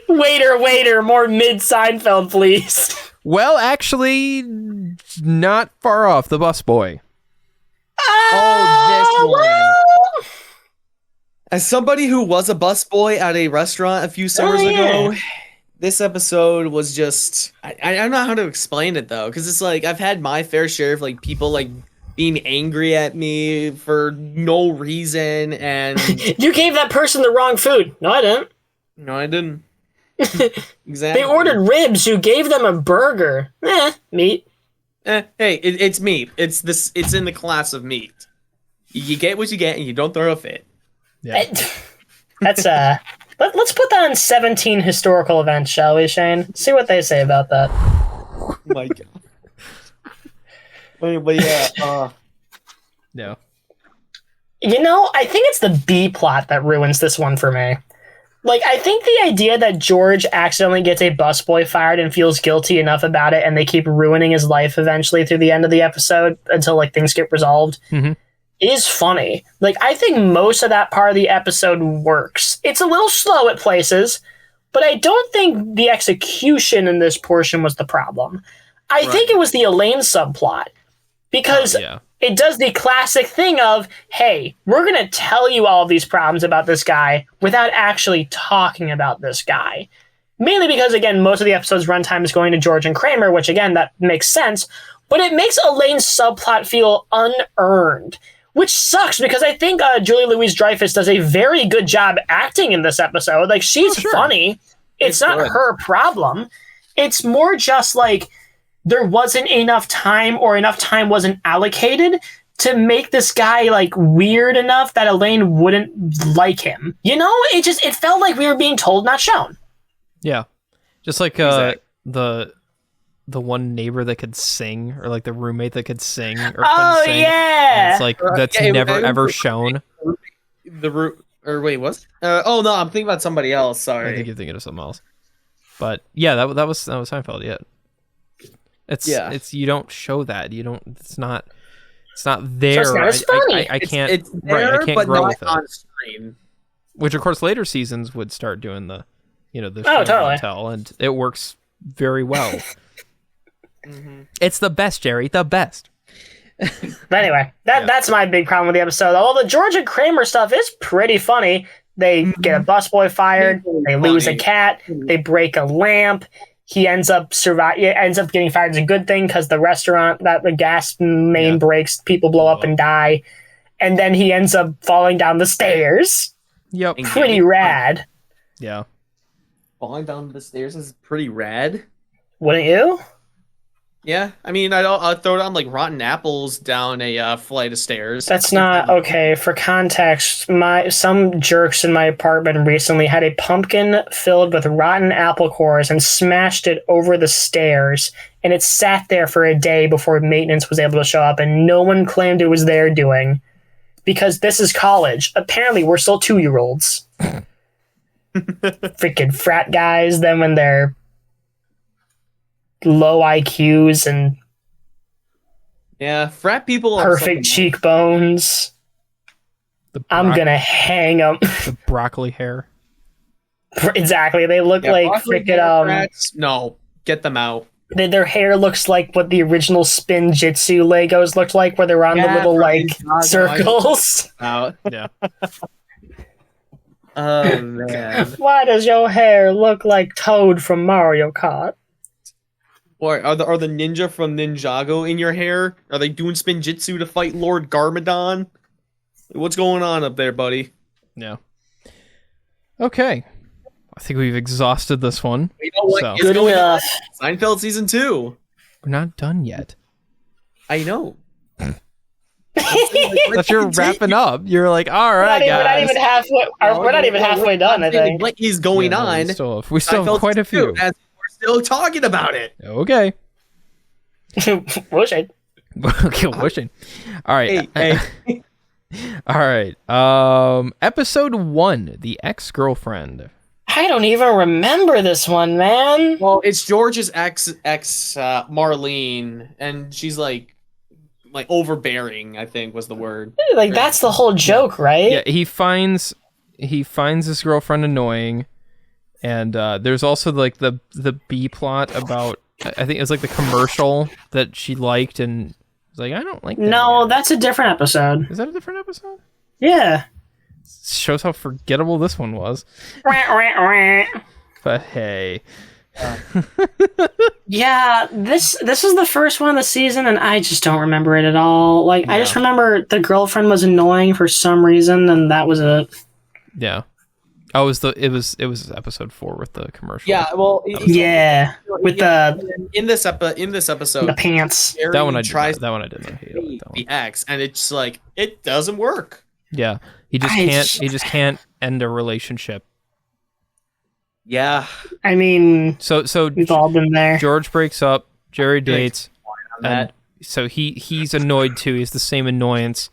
Speaker 2: Waiter! More mid Seinfeld, please.
Speaker 1: Well, actually, not far off. The busboy.
Speaker 3: Oh, this one.
Speaker 2: well.
Speaker 3: As somebody who was a busboy at a restaurant a few summers ago, this episode was just I don't know how to explain it though, because it's like I've had my fair share of like people like being angry at me for no reason, and
Speaker 2: You gave that person the wrong food. No, I didn't.
Speaker 3: no, I didn't. Exactly.
Speaker 2: They ordered ribs. You gave them a burger. Meat.
Speaker 3: Hey, it's meat. It's this. It's in the class of meat. You get what you get, and you don't throw a fit.
Speaker 1: Yeah.
Speaker 2: That's Let's put that on 17 historical events, shall we, Shane? See what they say about that.
Speaker 3: Oh my god. But yeah.
Speaker 1: No.
Speaker 2: I think it's the B plot that ruins this one for me. Like, I think the idea that George accidentally gets a busboy fired and feels guilty enough about it, and they keep ruining his life eventually through the end of the episode until, like, things get resolved, is funny. Like, I think most of that part of the episode works. It's a little slow at places, but I don't think the execution in this portion was the problem. I think it was the Elaine subplot. Because it does the classic thing of, hey, we're going to tell you all of these problems about this guy without actually talking about this guy. Mainly because, again, most of the episode's runtime is going to George and Kramer, which, again, that makes sense. But it makes Elaine's subplot feel unearned, which sucks because I think Julie Louise-Dreyfus does a very good job acting in this episode. Like, she's funny. It's not her problem. It's more just like there wasn't enough time or enough time wasn't allocated to make this guy like weird enough that Elaine wouldn't like him. It felt like we were being told, not shown.
Speaker 1: Yeah. Just like the one neighbor that could sing, or like the roommate that could sing or couldn't sing.
Speaker 2: Yeah.
Speaker 1: And it's like that's never ever shown.
Speaker 3: Or wait, what? Oh no, I'm thinking about somebody else. Sorry.
Speaker 1: I think you're thinking of something else. But yeah, that was Seinfeld. Yeah. It's you don't show that. You don't. It's not there.
Speaker 2: So it's not as funny.
Speaker 1: I can't.
Speaker 3: It's there,
Speaker 1: I can't
Speaker 3: but
Speaker 1: grow
Speaker 3: not
Speaker 1: with it.
Speaker 3: on screen.
Speaker 1: Which of course later seasons would start doing the show
Speaker 2: totally.
Speaker 1: tell, and it works very well. It's the best, Jerry. The best.
Speaker 2: But anyway, that's my big problem with the episode. Although the George and Kramer stuff is pretty funny. They get a busboy fired. They lose a cat. They break a lamp. He ends up getting fired as a good thing because the restaurant that the gas main breaks, people blow up and die, and then he ends up falling down the stairs.
Speaker 1: Yep.
Speaker 2: Pretty rad.
Speaker 1: Yeah.
Speaker 3: Falling down the stairs is pretty rad.
Speaker 2: Wouldn't you?
Speaker 3: Yeah, I mean, I'll throw down like rotten apples down a flight of stairs.
Speaker 2: That's not okay. For context, some jerks in my apartment recently had a pumpkin filled with rotten apple cores and smashed it over the stairs, and it sat there for a day before maintenance was able to show up, and no one claimed it was their doing. Because this is college. Apparently, we're still 2-year-olds. Freaking frat guys, then when they're low IQs and
Speaker 3: Yeah, frat people are
Speaker 2: perfect cheekbones. I'm gonna hang them.
Speaker 1: The broccoli hair.
Speaker 2: Exactly. They look like freaking
Speaker 3: frats? No, get them out.
Speaker 2: Their hair looks like what the original Spin Jitsu Legos looked like, where they're on the little like circles.
Speaker 3: Out.
Speaker 1: Yeah.
Speaker 3: Oh man.
Speaker 2: Why does your hair look like Toad from Mario Kart?
Speaker 3: Or are the ninja from Ninjago in your hair? Are they doing spin jitsu to fight Lord Garmadon? What's going on up there, buddy?
Speaker 1: Yeah. Okay. I think we've exhausted this one.
Speaker 3: You know what?
Speaker 1: So-
Speaker 3: It's
Speaker 2: Good
Speaker 3: going
Speaker 2: enough.
Speaker 3: on. Seinfeld season 2.
Speaker 1: We're not done yet.
Speaker 3: I know.
Speaker 1: But you're wrapping up. You're like, all right,
Speaker 2: We're
Speaker 1: guys.
Speaker 2: not even halfway. We're not even halfway done. I think.
Speaker 3: What is going
Speaker 1: Yeah, no,
Speaker 3: on?
Speaker 1: we still have
Speaker 3: Seinfeld
Speaker 1: quite a
Speaker 3: season
Speaker 1: few.
Speaker 3: 2, as we're still talking about it.
Speaker 1: Okay.
Speaker 2: Bullshit.
Speaker 1: Okay, wishing. All right.
Speaker 3: Hey.
Speaker 1: All right. Episode 1, The Ex-Girlfriend.
Speaker 2: I don't even remember this one, man.
Speaker 3: Well, it's George's ex Marlene, and she's like overbearing, I think was the word.
Speaker 2: Like that's the whole joke, right?
Speaker 1: Yeah, he finds his girlfriend annoying, and there's also like the B plot about, I think it was like the commercial that she liked, and was like, I don't like that.
Speaker 2: No, that's a different episode.
Speaker 1: Is that a different episode?
Speaker 2: Yeah.
Speaker 1: Shows how forgettable this one was. But hey.
Speaker 2: Yeah, this was the first one of the season, and I just don't remember it at all. Like, I just remember the girlfriend was annoying for some reason, and that was it.
Speaker 1: Yeah. Oh, it was episode 4 with the commercial.
Speaker 3: Yeah, well,
Speaker 2: Yeah, with
Speaker 3: in this episode,
Speaker 2: the pants.
Speaker 3: Jerry
Speaker 1: That one I
Speaker 3: tries
Speaker 1: did. That one I didn't hate.
Speaker 3: to
Speaker 1: That one.
Speaker 3: the ex, and it's like it doesn't work.
Speaker 1: Yeah, he just can't end a relationship.
Speaker 3: Yeah,
Speaker 2: I mean,
Speaker 1: So
Speaker 2: we've all been there.
Speaker 1: George breaks up, Jerry dates,
Speaker 3: on that.
Speaker 1: and so he's annoyed too. He has the same annoyance,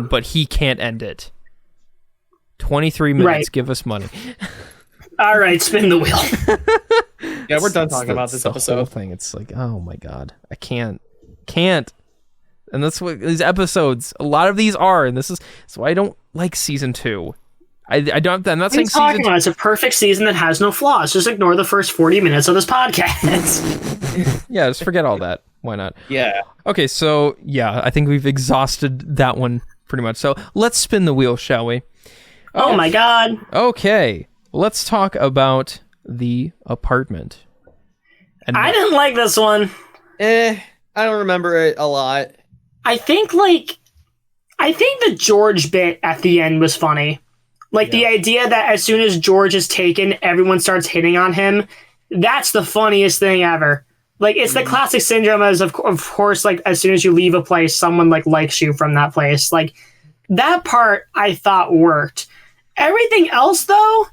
Speaker 1: but he can't end it. 23 minutes.
Speaker 2: Right.
Speaker 1: Give us money.
Speaker 2: All right, spin the wheel.
Speaker 3: Yeah, we're done talking about this
Speaker 1: the whole
Speaker 3: episode.
Speaker 1: thing. It's like, oh my god, I can't. And that's what these episodes. A lot of these are, and that's why I don't like season 2. I don't. I'm not
Speaker 2: What are
Speaker 1: saying
Speaker 2: you talking
Speaker 1: season.
Speaker 2: about? It's a perfect season that has no flaws. Just ignore the first 40 minutes of this podcast.
Speaker 1: Yeah, just forget all that. Why not?
Speaker 3: Yeah,
Speaker 1: Okay, so yeah, I think we've exhausted that one pretty much. So let's spin the wheel, shall we?
Speaker 2: Oh my god.
Speaker 1: Okay, let's talk about The Apartment. And
Speaker 2: I didn't like this one.
Speaker 3: I don't remember it a lot.
Speaker 2: I think the George bit at the end was funny. Like the idea that as soon as George is taken, everyone starts hitting on him. That's the funniest thing ever. Like it's the classic syndrome as of course, like as soon as you leave a place, someone like likes you from that place. Like that part I thought worked. Everything else though,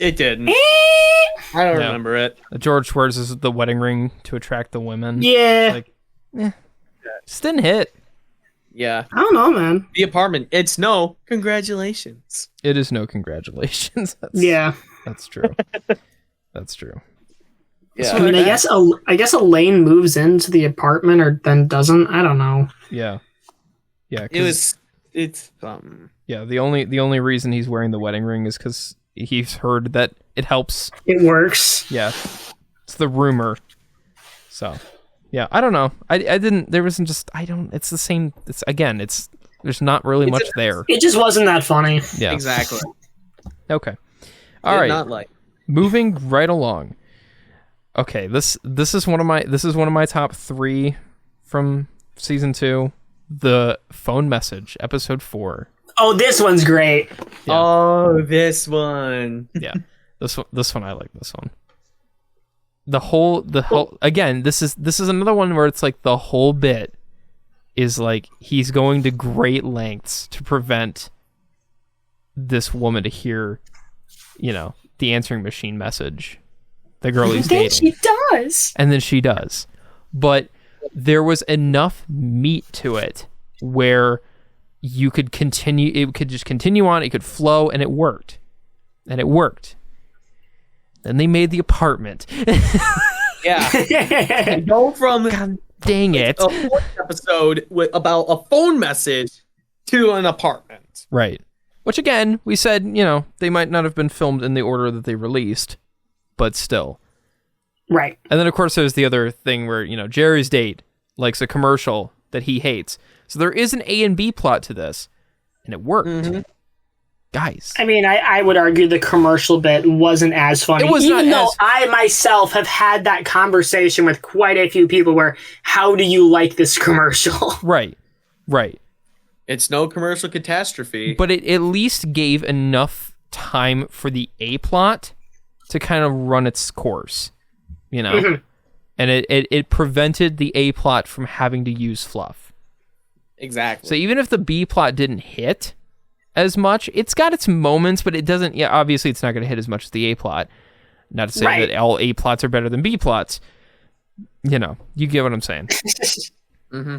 Speaker 3: It didn't. I don't
Speaker 1: No.
Speaker 3: remember it.
Speaker 1: George wears the wedding ring to attract the women.
Speaker 2: yeah.
Speaker 1: Like, just didn't hit.
Speaker 3: Yeah,
Speaker 2: I don't know, man.
Speaker 3: The Apartment. It's no congratulations.
Speaker 1: It is no congratulations.
Speaker 2: Yeah.
Speaker 1: That's true. That's true.
Speaker 3: Yeah,
Speaker 2: I mean, I guess Elaine moves into the apartment or then doesn't. I don't know.
Speaker 1: Yeah. Yeah.
Speaker 3: it's
Speaker 1: Yeah. The only reason he's wearing the wedding ring is because he's heard that it helps.
Speaker 2: It works.
Speaker 1: Yeah. It's the rumor. So, yeah. I don't know. I didn't. There wasn't just. I don't. It's the same. It's again. There's not really much there.
Speaker 2: It just wasn't that funny.
Speaker 1: Yeah.
Speaker 3: exactly.
Speaker 1: Okay. All
Speaker 3: Did
Speaker 1: right.
Speaker 3: Not like.
Speaker 1: Moving right along. Okay, this is one of my top 3 from season 2. The phone message, episode 4.
Speaker 2: Oh, this one's great.
Speaker 1: Yeah.
Speaker 3: Oh, this one.
Speaker 1: Yeah, this one I like this one. the whole again, this is another one where it's like the whole bit is like he's going to great lengths to prevent this woman to hear, the answering machine message. The girl he's dating.
Speaker 2: She does.
Speaker 1: And then she does. But there was enough meat to it where you could continue, it could just continue on, it could flow, and it worked. Then they made the apartment.
Speaker 3: Yeah. Go from
Speaker 1: God dang it.
Speaker 3: a phone episode about a phone message to an apartment.
Speaker 1: Right. Which again, we said, they might not have been filmed in the order that they released, but still.
Speaker 2: Right.
Speaker 1: And then of course there's the other thing where, Jerry's date likes a commercial that he hates. So there is an A and B plot to this, and it worked. Mm-hmm. Guys.
Speaker 2: I mean, I would argue the commercial bit wasn't as funny.
Speaker 1: It was
Speaker 2: Even
Speaker 1: not
Speaker 2: though
Speaker 1: as...
Speaker 2: I myself have had that conversation with quite a few people where, how do you like this commercial?
Speaker 1: Right.
Speaker 3: It's no commercial catastrophe.
Speaker 1: But it at least gave enough time for the A plot to kind of run its course,
Speaker 2: Mm-hmm.
Speaker 1: And it prevented the A plot from having to use fluff.
Speaker 3: Exactly.
Speaker 1: So even if the B plot didn't hit as much, it's got its moments, but it doesn't, obviously it's not going to hit as much as the A plot. Not to say that all A plots are better than B plots. You get what I'm saying.
Speaker 3: Mm-hmm.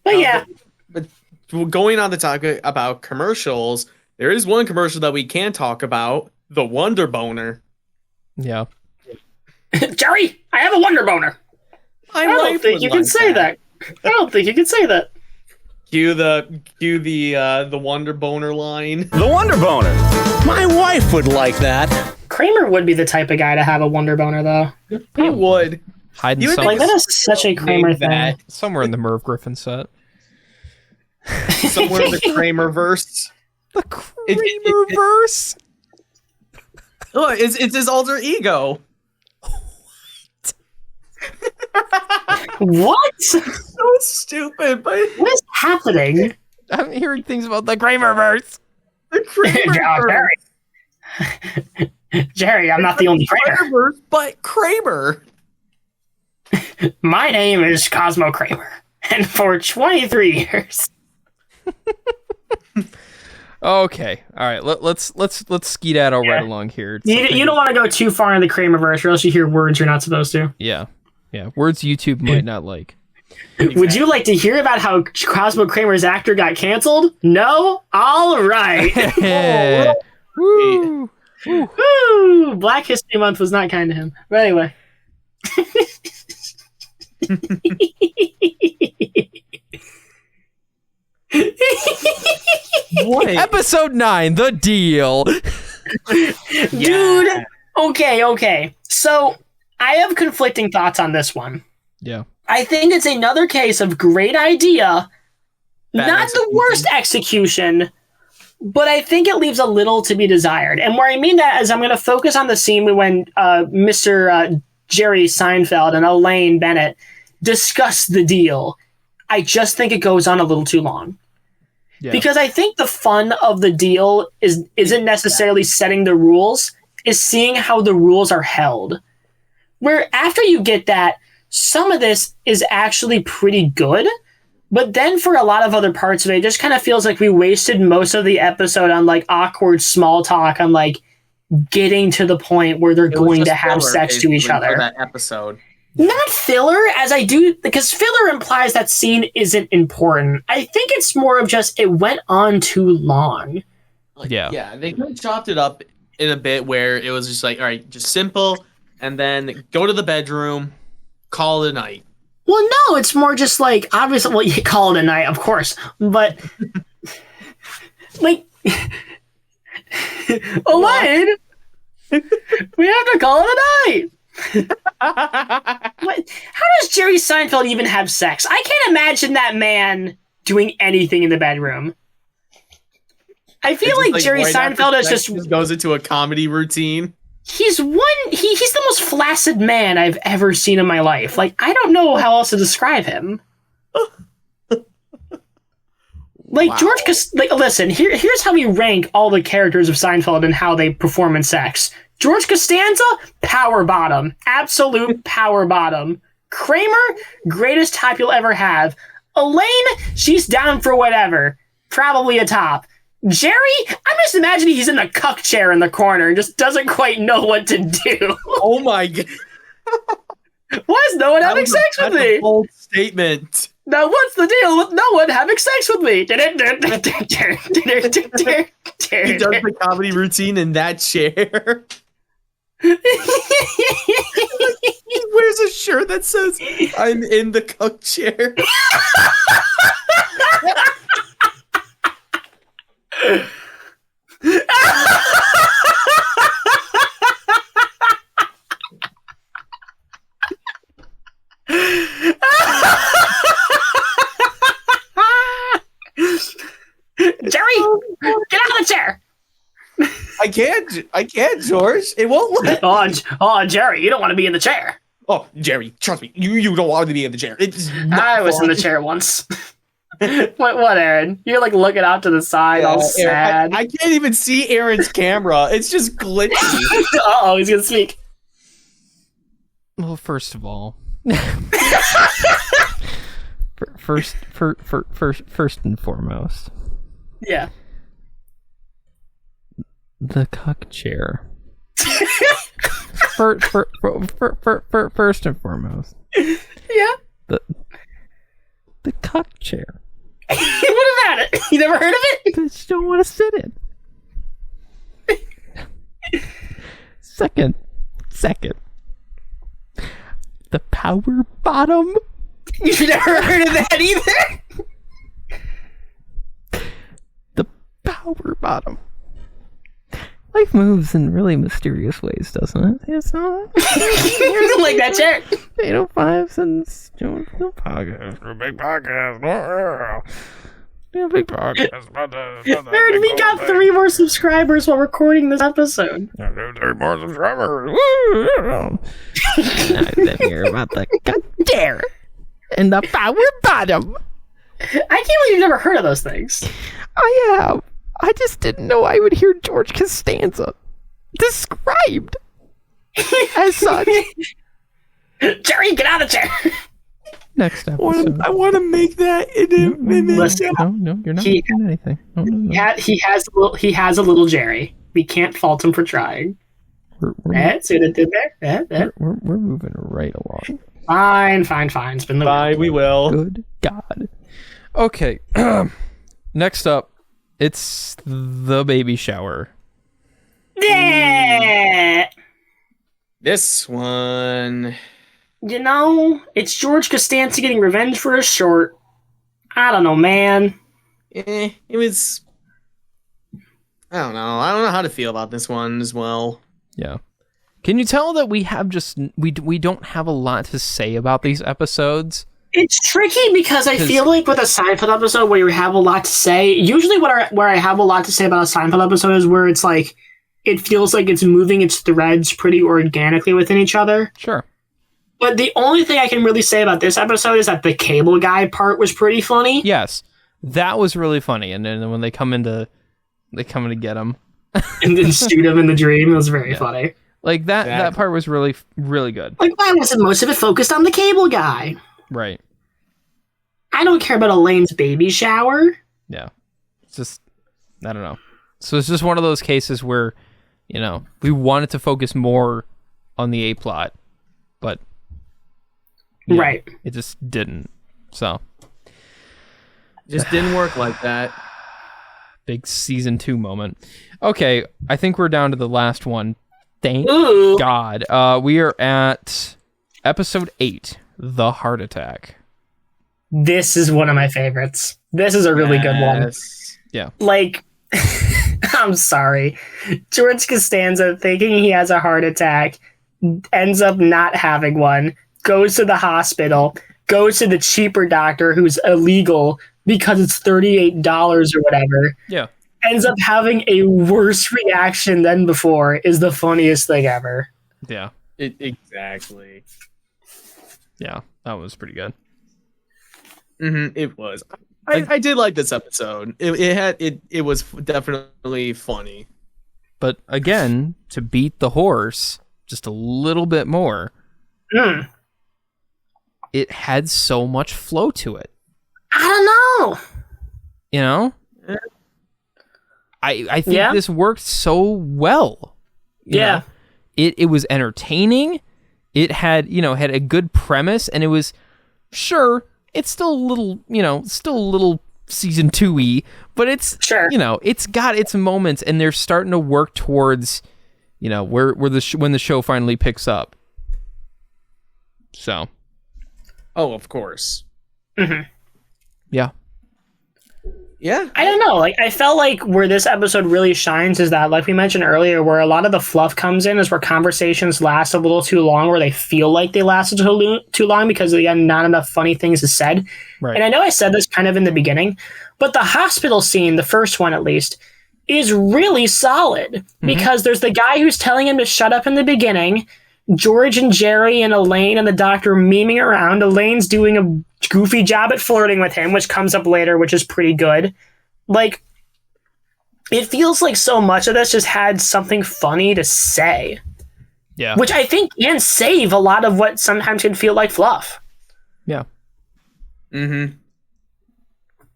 Speaker 2: But yeah.
Speaker 3: But going on the topic about commercials, there is one commercial that we can talk about, the Wonder Boner.
Speaker 1: Yeah.
Speaker 2: Jerry, I have a Wonder Boner. I don't think you can say that. I don't think you can say that.
Speaker 3: Cue the Wonder Boner line.
Speaker 5: The Wonder Boner. My wife would like that.
Speaker 2: Kramer would be the type of guy to have a Wonder Boner, though.
Speaker 3: He would.
Speaker 1: Hiding
Speaker 3: You would
Speaker 1: somewhere,
Speaker 2: Like, that is such a Kramer thing.
Speaker 1: somewhere in the Merv Griffin set.
Speaker 3: Somewhere in the Kramer verse.
Speaker 1: The Kramer verse?
Speaker 3: Oh, it's his alter ego.
Speaker 2: What?
Speaker 3: So stupid, but
Speaker 2: What is happening?
Speaker 1: I'm hearing things about the Kramer verse.
Speaker 3: the Kramer verse.
Speaker 2: Jerry, I'm not the only Kramer.
Speaker 3: Verse, but Kramer.
Speaker 2: My name is Cosmo Kramer, and for 23 years.
Speaker 1: Okay, all right. Let's skedaddle right along here.
Speaker 2: You don't want to go too far in the Kramerverse, or else you hear words you're not supposed to.
Speaker 1: Yeah. Words YouTube might not like.
Speaker 3: Exactly.
Speaker 2: Would you like to hear about how Cosmo Kramer's actor got canceled? No? All right.
Speaker 1: Woo!
Speaker 2: Woo! Black History Month was not kind to him. But anyway.
Speaker 3: What?
Speaker 1: Episode 9, The Deal.
Speaker 2: Dude, okay. So, I have conflicting thoughts on this one.
Speaker 1: Yeah.
Speaker 2: I think it's another case of great idea, not the worst execution, but I think it leaves a little to be desired. And where I mean that is I'm going to focus on the scene when Mr. Jerry Seinfeld and Elaine Bennett discuss the deal. I just think it goes on a little too long.
Speaker 1: Yeah.
Speaker 2: Because I think the fun of the deal isn't necessarily setting the rules, is seeing how the rules are held. Where after you get that, some of this is actually pretty good, but then for a lot of other parts of it, it just kind of feels like we wasted most of the episode on like awkward small talk on like getting to the point where they're going to have sex to each other.
Speaker 3: For that episode.
Speaker 2: Not filler, as I do, because filler implies that scene isn't important. I think it's more of just it went on too long.
Speaker 3: Yeah, they kind of chopped it up in a bit where it was just like, all right, just simple, and then go to the bedroom, call it a night.
Speaker 2: Well, no, it's more just like, obviously, well, you call it a night, of course, but, like, Elaine, we have to call it a night. What? How does Jerry Seinfeld even have sex? I can't imagine that man doing anything in the bedroom. I feel like Jerry Seinfeld is just
Speaker 3: goes into a comedy routine.
Speaker 2: He's the most flaccid man I've ever seen in my life. Like, I don't know how else to describe him. Like, wow. Listen, here's how we rank all the characters of Seinfeld and how they perform in sex. George Costanza, power bottom. Absolute power bottom. Kramer, greatest type you'll ever have. Elaine, she's down for whatever. Probably a top. Jerry, I'm just imagining he's in the cuck chair in the corner and just doesn't quite know what to do.
Speaker 3: Oh my god.
Speaker 2: Why is no one having sex with me?
Speaker 3: Bold statement.
Speaker 2: Now what's the deal with no one having sex with me?
Speaker 3: He does the comedy routine in that chair. He wears a shirt that says, "I'm in the cuck chair."
Speaker 2: Jerry, get out of the chair.
Speaker 3: I can't, George. It won't let.
Speaker 2: Oh, Jerry, you don't want to be in the chair.
Speaker 3: Oh, Jerry, trust me. You don't want to be in the chair. It's not
Speaker 2: I was
Speaker 3: fun.
Speaker 2: in the chair once. What, Aaron? You're like looking out to the side, all sad.
Speaker 3: I can't even see Aaron's camera. It's just glitchy.
Speaker 2: Uh-oh, he's gonna speak.
Speaker 1: Well, first of all, first and foremost,
Speaker 2: Yeah.
Speaker 1: the cuck chair. First and foremost,
Speaker 2: Yeah.
Speaker 1: the cuck chair.
Speaker 2: What about it? You never heard of it?
Speaker 1: That you don't want to sit in. Second, the power bottom.
Speaker 2: You never heard of that either?
Speaker 1: The power bottom. Life moves in really mysterious ways, doesn't it? It's not.
Speaker 2: Like that chair.
Speaker 1: 805 since Jones the podcast. A big podcast. A big podcast.
Speaker 2: Aaron, we got 3 more subscribers while recording this episode.
Speaker 1: 3 more subscribers. Woo! I didn't hear about the cut there and the power bottom.
Speaker 2: I can't believe you've never heard of those things.
Speaker 1: I have. I just didn't know I would hear George Costanza described as such.
Speaker 2: Jerry, get out of the chair.
Speaker 1: Next episode.
Speaker 3: I want to make that.
Speaker 2: Listen,
Speaker 1: No, you're not making anything. No.
Speaker 2: he has a little Jerry. We can't fault him for trying. See what it did there?
Speaker 1: We're moving right along.
Speaker 2: Fine. It's been the
Speaker 3: Bye, we will.
Speaker 1: Good God. Okay. Next up, it's the baby shower.
Speaker 2: Yeah.
Speaker 3: This one.
Speaker 2: You know, it's George Costanza getting revenge for his short. I don't know, man.
Speaker 3: It was. I don't know. I don't know how to feel about this one as well.
Speaker 1: Yeah. Can you tell that we have we don't have a lot to say about these episodes?
Speaker 2: It's tricky because I feel like with a Seinfeld episode where you have a lot to say, usually where I have a lot to say about a Seinfeld episode is where it's like, it feels like it's moving its threads pretty organically within each other.
Speaker 1: Sure.
Speaker 2: But the only thing I can really say about this episode is that the cable guy part was pretty funny.
Speaker 1: Yes. That was really funny. And then when they come in to get him.
Speaker 2: And then shoot him in the dream, it was very funny.
Speaker 1: Like that part was really, really good.
Speaker 2: Like, why wasn't most of it focused on the cable guy?
Speaker 1: Right.
Speaker 2: I don't care about Elaine's baby shower.
Speaker 1: Yeah. It's just, I don't know. So it's just one of those cases where, we wanted to focus more on the A plot, but
Speaker 2: right.
Speaker 1: It just didn't. So.
Speaker 3: Just didn't work like that.
Speaker 1: Big season 2 moment. Okay, I think we're down to the last one. Thank God. We are at episode 8, The Heart Attack.
Speaker 2: This is one of my favorites. This is a really good one.
Speaker 1: Yeah.
Speaker 2: Like, I'm sorry. George Costanza thinking he has a heart attack, ends up not having one, goes to the hospital, goes to the cheaper doctor who's illegal because it's $38 or whatever.
Speaker 1: Yeah.
Speaker 2: Ends up having a worse reaction than before is the funniest thing ever.
Speaker 1: Yeah.
Speaker 3: Exactly.
Speaker 1: Yeah, that was pretty good.
Speaker 3: It was. I did like this episode. It was definitely funny.
Speaker 1: But again, to beat the horse just a little bit more, it had so much flow to it.
Speaker 2: I don't know.
Speaker 1: You know? I think this worked so well. You know? It was entertaining. It had, had a good premise, and it was, sure, it's still a little season 2-y, but it's, it's got its moments, and they're starting to work towards, where when the show finally picks up. So.
Speaker 3: Oh, of course.
Speaker 2: Mm-hmm.
Speaker 1: Yeah.
Speaker 3: Yeah.
Speaker 2: I don't know. Like, I felt like where this episode really shines is that, like we mentioned earlier, where a lot of the fluff comes in is where conversations last a little too long, where they feel like they lasted too long because, again, not enough funny things is said.
Speaker 1: Right.
Speaker 2: And I know I said this kind of in the beginning, but the hospital scene, the first one at least, is really solid because there's the guy who's telling him to shut up in the beginning, George and Jerry and Elaine and the doctor memeing around. Elaine's doing a goofy job at flirting with him, which comes up later, which is pretty good. Like, it feels like so much of this just had something funny to say.
Speaker 1: Yeah.
Speaker 2: Which I think can save a lot of what sometimes can feel like fluff.
Speaker 1: Yeah.
Speaker 3: Mm-hmm.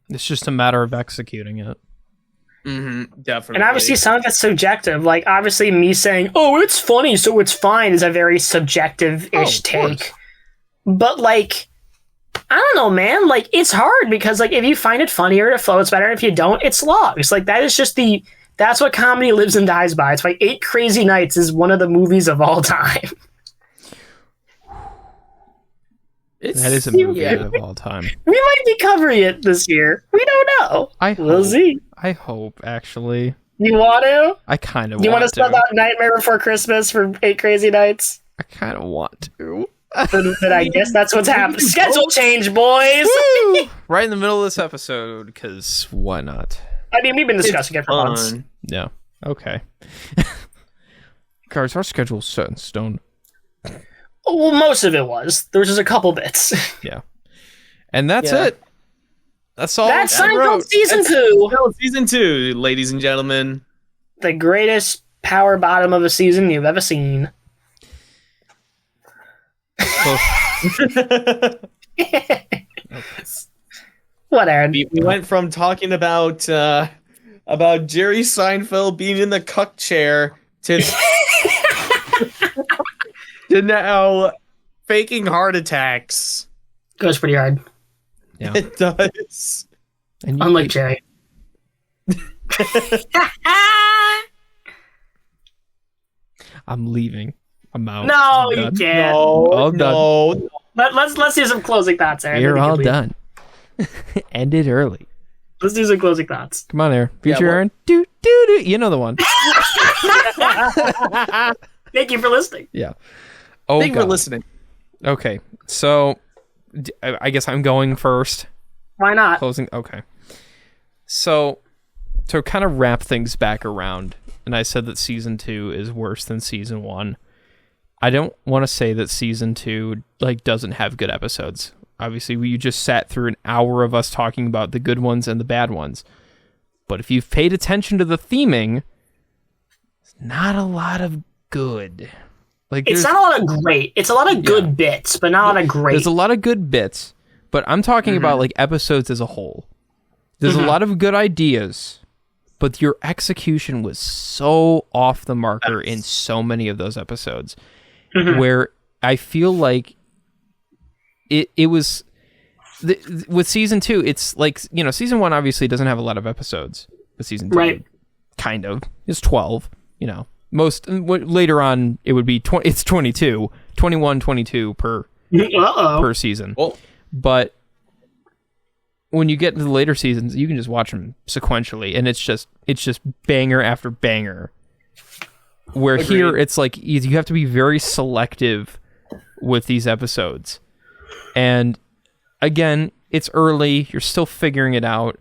Speaker 1: It's just a matter of executing it.
Speaker 3: Mm-hmm. Definitely.
Speaker 2: And obviously some of it's subjective. Like, obviously me saying, oh, it's funny, so it's fine, is a very subjective-ish take. But, like, I don't know, man. Like, it's hard because, like, if you find it funnier, it flows better. And if you don't, it slogs. Like, that is just that's what comedy lives and dies by. It's why 8 Crazy Nights is one of the movies of all time.
Speaker 1: That is a movie of all time.
Speaker 2: We might be covering it this year. We don't know. We'll see.
Speaker 1: I hope, actually.
Speaker 2: You want to?
Speaker 1: I kind of want to.
Speaker 2: You want to spell out Nightmare Before Christmas for 8 Crazy Nights?
Speaker 1: I kind of want to.
Speaker 2: Then I guess that's what's happening. Schedule change, boys!
Speaker 1: Right in the middle of this episode, because why not?
Speaker 2: I mean, we've been discussing it for months.
Speaker 1: Yeah. Okay. Guys, our schedule's set in stone.
Speaker 2: Well, most of it was. There was just a couple bits.
Speaker 1: Yeah. And that's it. That's all.
Speaker 2: That's Seinfeld Season 2.
Speaker 3: Season 2, ladies and gentlemen.
Speaker 2: The greatest power bottom of a season you've ever seen. What, Aaron?
Speaker 3: We went from talking about Jerry Seinfeld being in the cuck chair to to now faking heart attacks.
Speaker 2: Goes pretty hard.
Speaker 1: Yeah.
Speaker 3: It does.
Speaker 1: And
Speaker 2: Unlike Jerry.
Speaker 1: I'm leaving. I'm out.
Speaker 2: No,
Speaker 1: I'm
Speaker 2: you
Speaker 1: done.
Speaker 2: can't.
Speaker 1: All done.
Speaker 2: Let's do some closing thoughts, Aaron.
Speaker 1: You're
Speaker 2: Then we
Speaker 1: all
Speaker 2: can leave.
Speaker 1: done. Ended early.
Speaker 2: Let's do some closing thoughts.
Speaker 1: Come on, Aaron. Future
Speaker 3: well-
Speaker 1: Aaron. Do, do, do. You know the one.
Speaker 2: Thank you for listening.
Speaker 1: Yeah. Oh,
Speaker 3: Thank you for
Speaker 1: God.
Speaker 3: listening.
Speaker 1: Okay. So, I guess I'm going first.
Speaker 2: Why not?
Speaker 1: Closing. Okay. So, to kind of wrap things back around, and I said that season 2 is worse than season 1. I don't want to say that season 2 doesn't have good episodes. Obviously, you just sat through an hour of us talking about the good ones and the bad ones. But if you've paid attention to the theming, it's not a lot of good.
Speaker 2: It's not a lot of great. It's a lot of good bits, but not a lot of great.
Speaker 1: There's a lot of good bits, but I'm talking about episodes as a whole. There's a lot of good ideas, but your execution was so off the marker in so many of those episodes, where I feel like it was with season 2. It's season 1 obviously doesn't have a lot of episodes, but season 2 kind of is 12. Most later on it would be it's 22, 21, 22 per season.
Speaker 3: Well,
Speaker 1: but when you get into the later seasons, you can just watch them sequentially, and it's just banger after banger. Where
Speaker 3: Agreed.
Speaker 1: here it's like you have to be very selective with these episodes. And again, it's early, you're still figuring it out,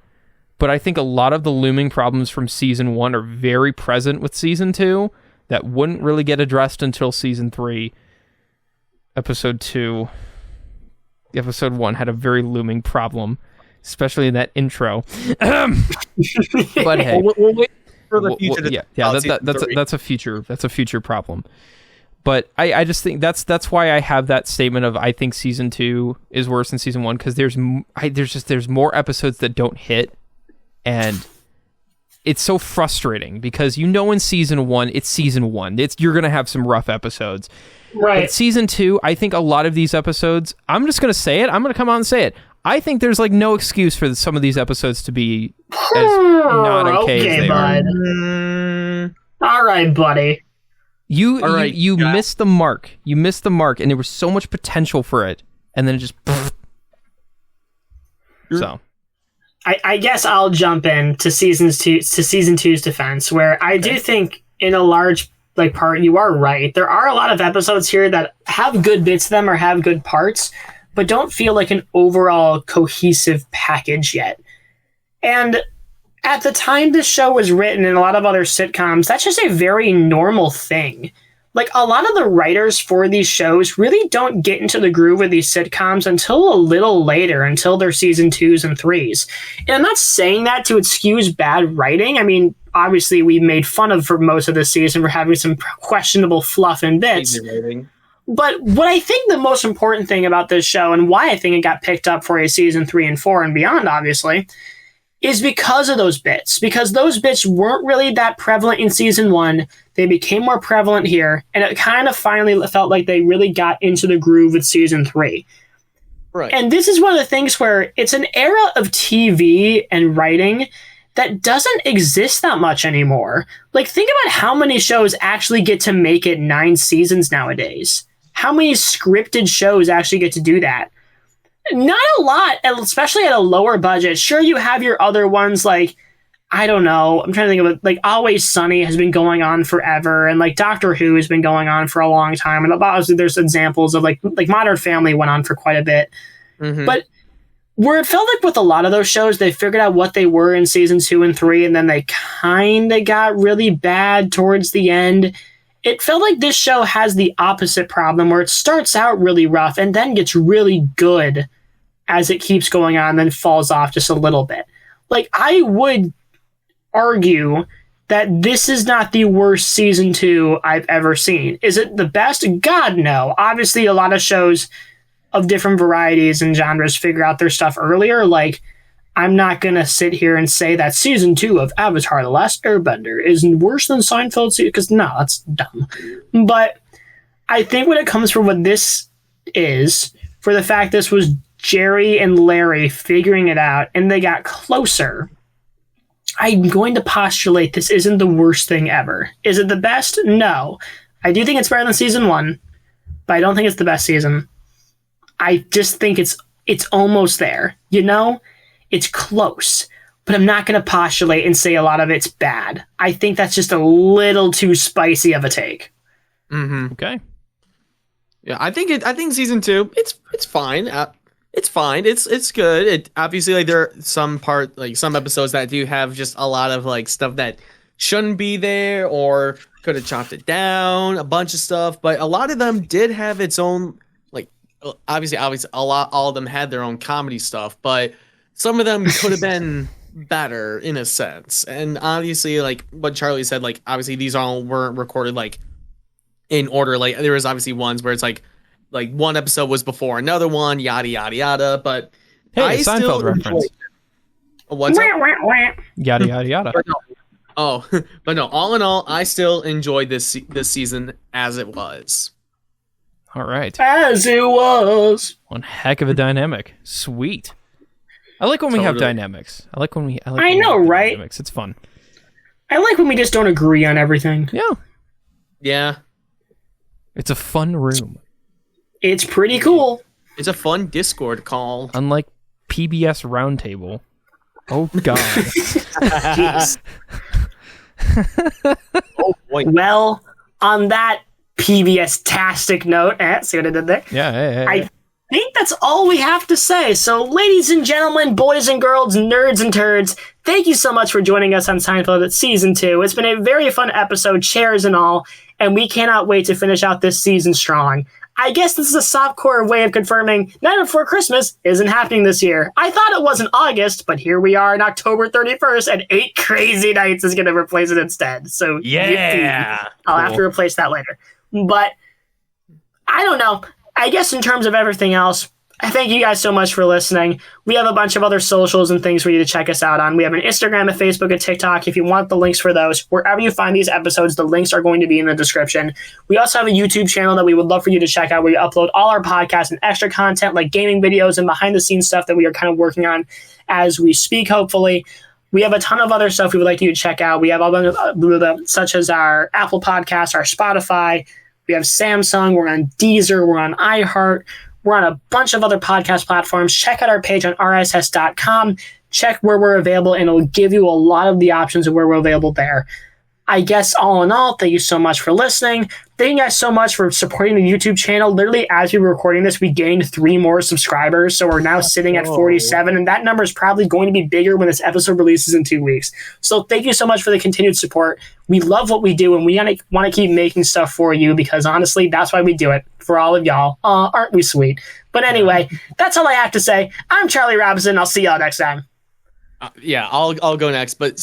Speaker 1: but I think a lot of the looming problems from season 1 are very present with season 2 that wouldn't really get addressed until season 3. Episode 1 had a very looming problem, especially in that intro. But hey,
Speaker 3: for the future.
Speaker 1: That's a future problem. But I just think that's why I have that statement of I think season 2 is worse than season 1 because there's more episodes that don't hit, and it's so frustrating because in season 1 it's season 1. You're gonna have some rough episodes, right? But season 2, I think a lot of these episodes, I'm just gonna say it. I'm gonna come out and say it. I think there's like no excuse for some of these episodes to be as not okay as they are.
Speaker 2: All right, buddy.
Speaker 1: You missed the mark. You missed the mark, and there was so much potential for it, and then it just. So,
Speaker 2: I guess I'll jump in to season two's defense, where I do think in a large part you are right. There are a lot of episodes here that have good bits to them or have good parts, but don't feel like an overall cohesive package yet. And at the time this show was written and a lot of other sitcoms, that's just a very normal thing. Like, a lot of the writers for these shows really don't get into the groove of these sitcoms until a little later, until their season 2s and 3s. And I'm not saying that to excuse bad writing. I mean, obviously we made fun of for most of the season for having some questionable fluff and bits. But what I think the most important thing about this show, and why I think it got picked up for a season 3 and 4 and beyond, obviously, is because of those bits. Because those bits weren't really that prevalent in season 1. They became more prevalent here, and it kind of finally felt like they really got into the groove with season 3.
Speaker 3: Right.
Speaker 2: And this is one of the things where it's an era of TV and writing that doesn't exist that much anymore. Like, think about how many shows actually get to make it 9 seasons nowadays. How many scripted shows actually get to do that? Not a lot, especially at a lower budget. Sure, you have your other ones like, I don't know, I'm trying to think of it, like Always Sunny has been going on forever, and like Doctor Who has been going on for a long time, and obviously there's examples of like Modern Family went on for quite a bit. Mm-hmm. But where it felt like with a lot of those shows, they figured out what they were in season 2 and 3, and then they kind of got really bad towards the end. It felt like this show has the opposite problem, where it starts out really rough and then gets really good as it keeps going on, then falls off just a little bit. Like, I would argue that this is not the worst season 2 I've ever seen. Is it the best? God, no. Obviously, a lot of shows of different varieties and genres figure out their stuff earlier. Like, I'm not going to sit here and say that season 2 of Avatar: The Last Airbender is worse than Seinfeld, because no, that's dumb. But I think when it comes for what this is, for the fact this was Jerry and Larry figuring it out, and they got closer, I'm going to postulate this isn't the worst thing ever. Is it the best? No. I do think it's better than season 1, but I don't think it's the best season. I just think it's almost there. It's close, but I'm not going to postulate and say a lot of it's bad. I think that's just a little too spicy of a take.
Speaker 3: Mm-hmm.
Speaker 1: Okay.
Speaker 3: Yeah, I think season 2, it's fine. It's fine. It's good. It obviously, like, there are some episodes that do have just a lot of like stuff that shouldn't be there or could have chopped it down, a bunch of stuff, but a lot of them did have its own, like, obviously all of them had their own comedy stuff, but some of them could have been better in a sense. And obviously, like what Charlie said, like, obviously these all weren't recorded like in order. Like, there was obviously ones where it's like one episode was before another one, yada yada yada. But
Speaker 1: hey, I Seinfeld reference.
Speaker 3: What's up?
Speaker 1: Yada yada yada.
Speaker 3: But no. All in all, I still enjoyed this season as it was.
Speaker 1: All right,
Speaker 2: as it was.
Speaker 1: One heck of a dynamic. Sweet. I like when we have dynamics. I like when we have
Speaker 2: right?
Speaker 1: Dynamics. It's fun.
Speaker 2: I like when we just don't agree on everything.
Speaker 1: Yeah.
Speaker 3: Yeah.
Speaker 1: It's a fun room.
Speaker 2: It's pretty cool.
Speaker 3: It's a fun Discord call.
Speaker 1: Unlike PBS Roundtable. Oh, God.
Speaker 2: Jeez.
Speaker 3: Oh, boy.
Speaker 2: Well, on that PBS-tastic note, see what I did there?
Speaker 1: Yeah, hey.
Speaker 2: I think that's all we have to say. So, ladies and gentlemen, boys and girls, nerds and turds, thank you so much for joining us on Seinfeld at Season 2. It's been a very fun episode, chairs and all, and we cannot wait to finish out this season strong. I guess this is a softcore way of confirming Night Before Christmas isn't happening this year. I thought it was in August, but here we are on October 31st, and 8 Crazy Nights is going to replace it instead. So
Speaker 3: Yeah.
Speaker 2: I'll have to replace that later. But I don't know. I guess in terms of everything else, I thank you guys so much for listening. We have a bunch of other socials and things for you to check us out on. We have an Instagram, a Facebook, a TikTok. If you want the links for those, wherever you find these episodes, the links are going to be in the description. We also have a YouTube channel that we would love for you to check out where we upload all our podcasts and extra content like gaming videos and behind-the-scenes stuff that we are kind of working on as we speak, hopefully. We have a ton of other stuff we would like you to check out. We have a bunch of such as our Apple Podcasts, our Spotify. We have Samsung. We're on Deezer. We're on iHeart. We're on a bunch of other podcast platforms. Check out our page on rss.com. Check where we're available, and it'll give you a lot of the options of where we're available there. I guess all in all, thank you so much for listening. Thank you guys so much for supporting the YouTube channel. Literally, as we were recording this, we gained 3 more subscribers, so we're now sitting at 47, and that number is probably going to be bigger when this episode releases in 2 weeks. So thank you so much for the continued support. We love what we do, and we want to keep making stuff for you because, honestly, that's why we do it, for all of y'all. Aren't we sweet? But anyway, that's all I have to say. I'm Charlie Robinson. I'll see y'all next time.
Speaker 3: I'll go next. But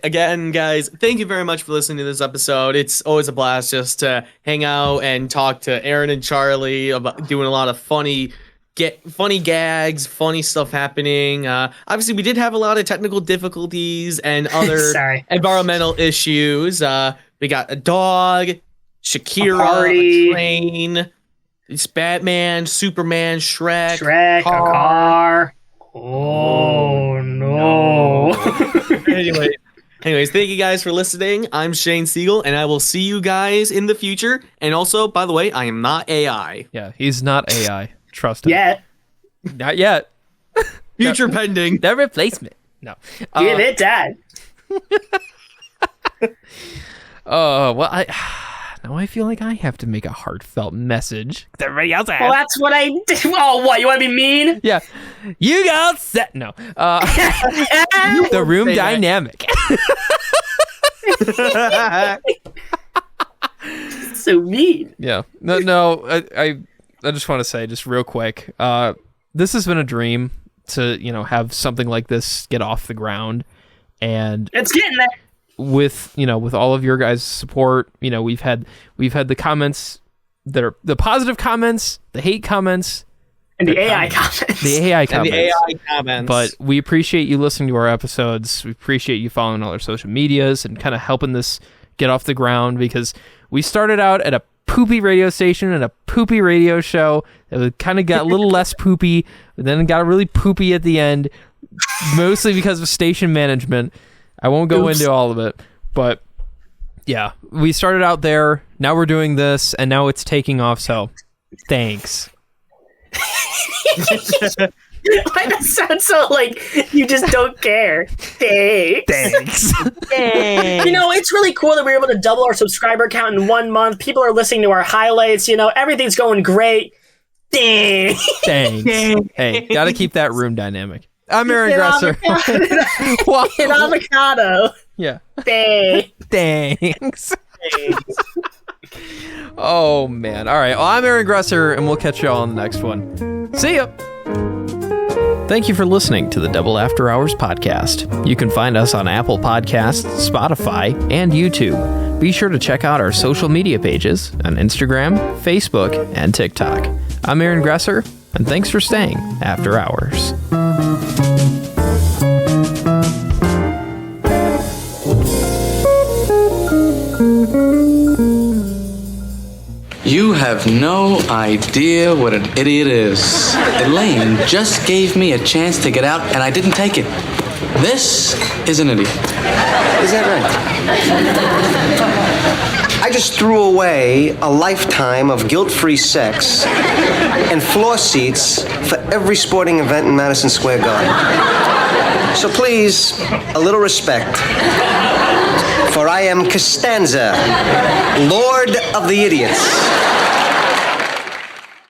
Speaker 3: again, guys, thank you very much for listening to this episode. It's always a blast just to hang out and talk to Aaron and Charlie about doing a lot of funny gags, funny stuff happening. Obviously, we did have a lot of technical difficulties and other environmental issues. We got a dog, Shakira, a train, it's Batman, Superman, Shrek,
Speaker 2: a car. Oh, no.
Speaker 3: Anyways, thank you guys for listening. I'm Shane Siegel, and I will see you guys in the future. And also, by the way, I am not AI.
Speaker 1: Yeah, he's not AI. Trust him.
Speaker 2: Yet.
Speaker 1: Not yet.
Speaker 3: Future pending.
Speaker 1: The replacement. No.
Speaker 2: Give it that.
Speaker 1: Well, now I feel like I have to make a heartfelt message. Everybody else has.
Speaker 2: Well, that's what I did. Oh, what? You want to be mean?
Speaker 1: Yeah. You got set. No. The room dynamic.
Speaker 2: So mean.
Speaker 1: Yeah. No. I just want to say, just real quick, this has been a dream to, have something like this get off the ground, and
Speaker 2: it's getting there.
Speaker 1: With all of your guys' support, we've had the comments that are the positive comments, the hate comments,
Speaker 2: and the AI comments.
Speaker 1: The AI comments.
Speaker 3: And the AI comments.
Speaker 1: But we appreciate you listening to our episodes. We appreciate you following all our social medias and kind of helping this get off the ground, because we started out at a poopy radio station and a poopy radio show. It kind of got a little less poopy, but then it got really poopy at the end, mostly because of station management. I won't go into all of it, but yeah, we started out there. Now we're doing this, and now it's taking off. So, thanks.
Speaker 2: Why does that sound so like you just don't care? Thanks. It's really cool that we were able to double our subscriber count in 1 month. People are listening to our highlights. Everything's going great. Thanks.
Speaker 1: Hey, gotta keep that room dynamic. I'm Aaron Gresser.
Speaker 2: An avocado.
Speaker 1: Yeah.
Speaker 2: Thanks.
Speaker 1: Oh, man. All right. Well, I'm Aaron Gresser, and we'll catch you all on the next one. See ya. Thank you for listening to the Double After Hours podcast. You can find us on Apple Podcasts, Spotify, and YouTube. Be sure to check out our social media pages on Instagram, Facebook, and TikTok. I'm Aaron Gresser, and thanks for staying after hours.
Speaker 6: You have no idea what an idiot is. Elaine just gave me a chance to get out, and I didn't take it. This is an idiot.
Speaker 7: Is that right? I just threw away a lifetime of guilt-free sex and floor seats for every sporting event in Madison Square Garden. So please, a little respect. For I am Costanza, Lord of the Idiots.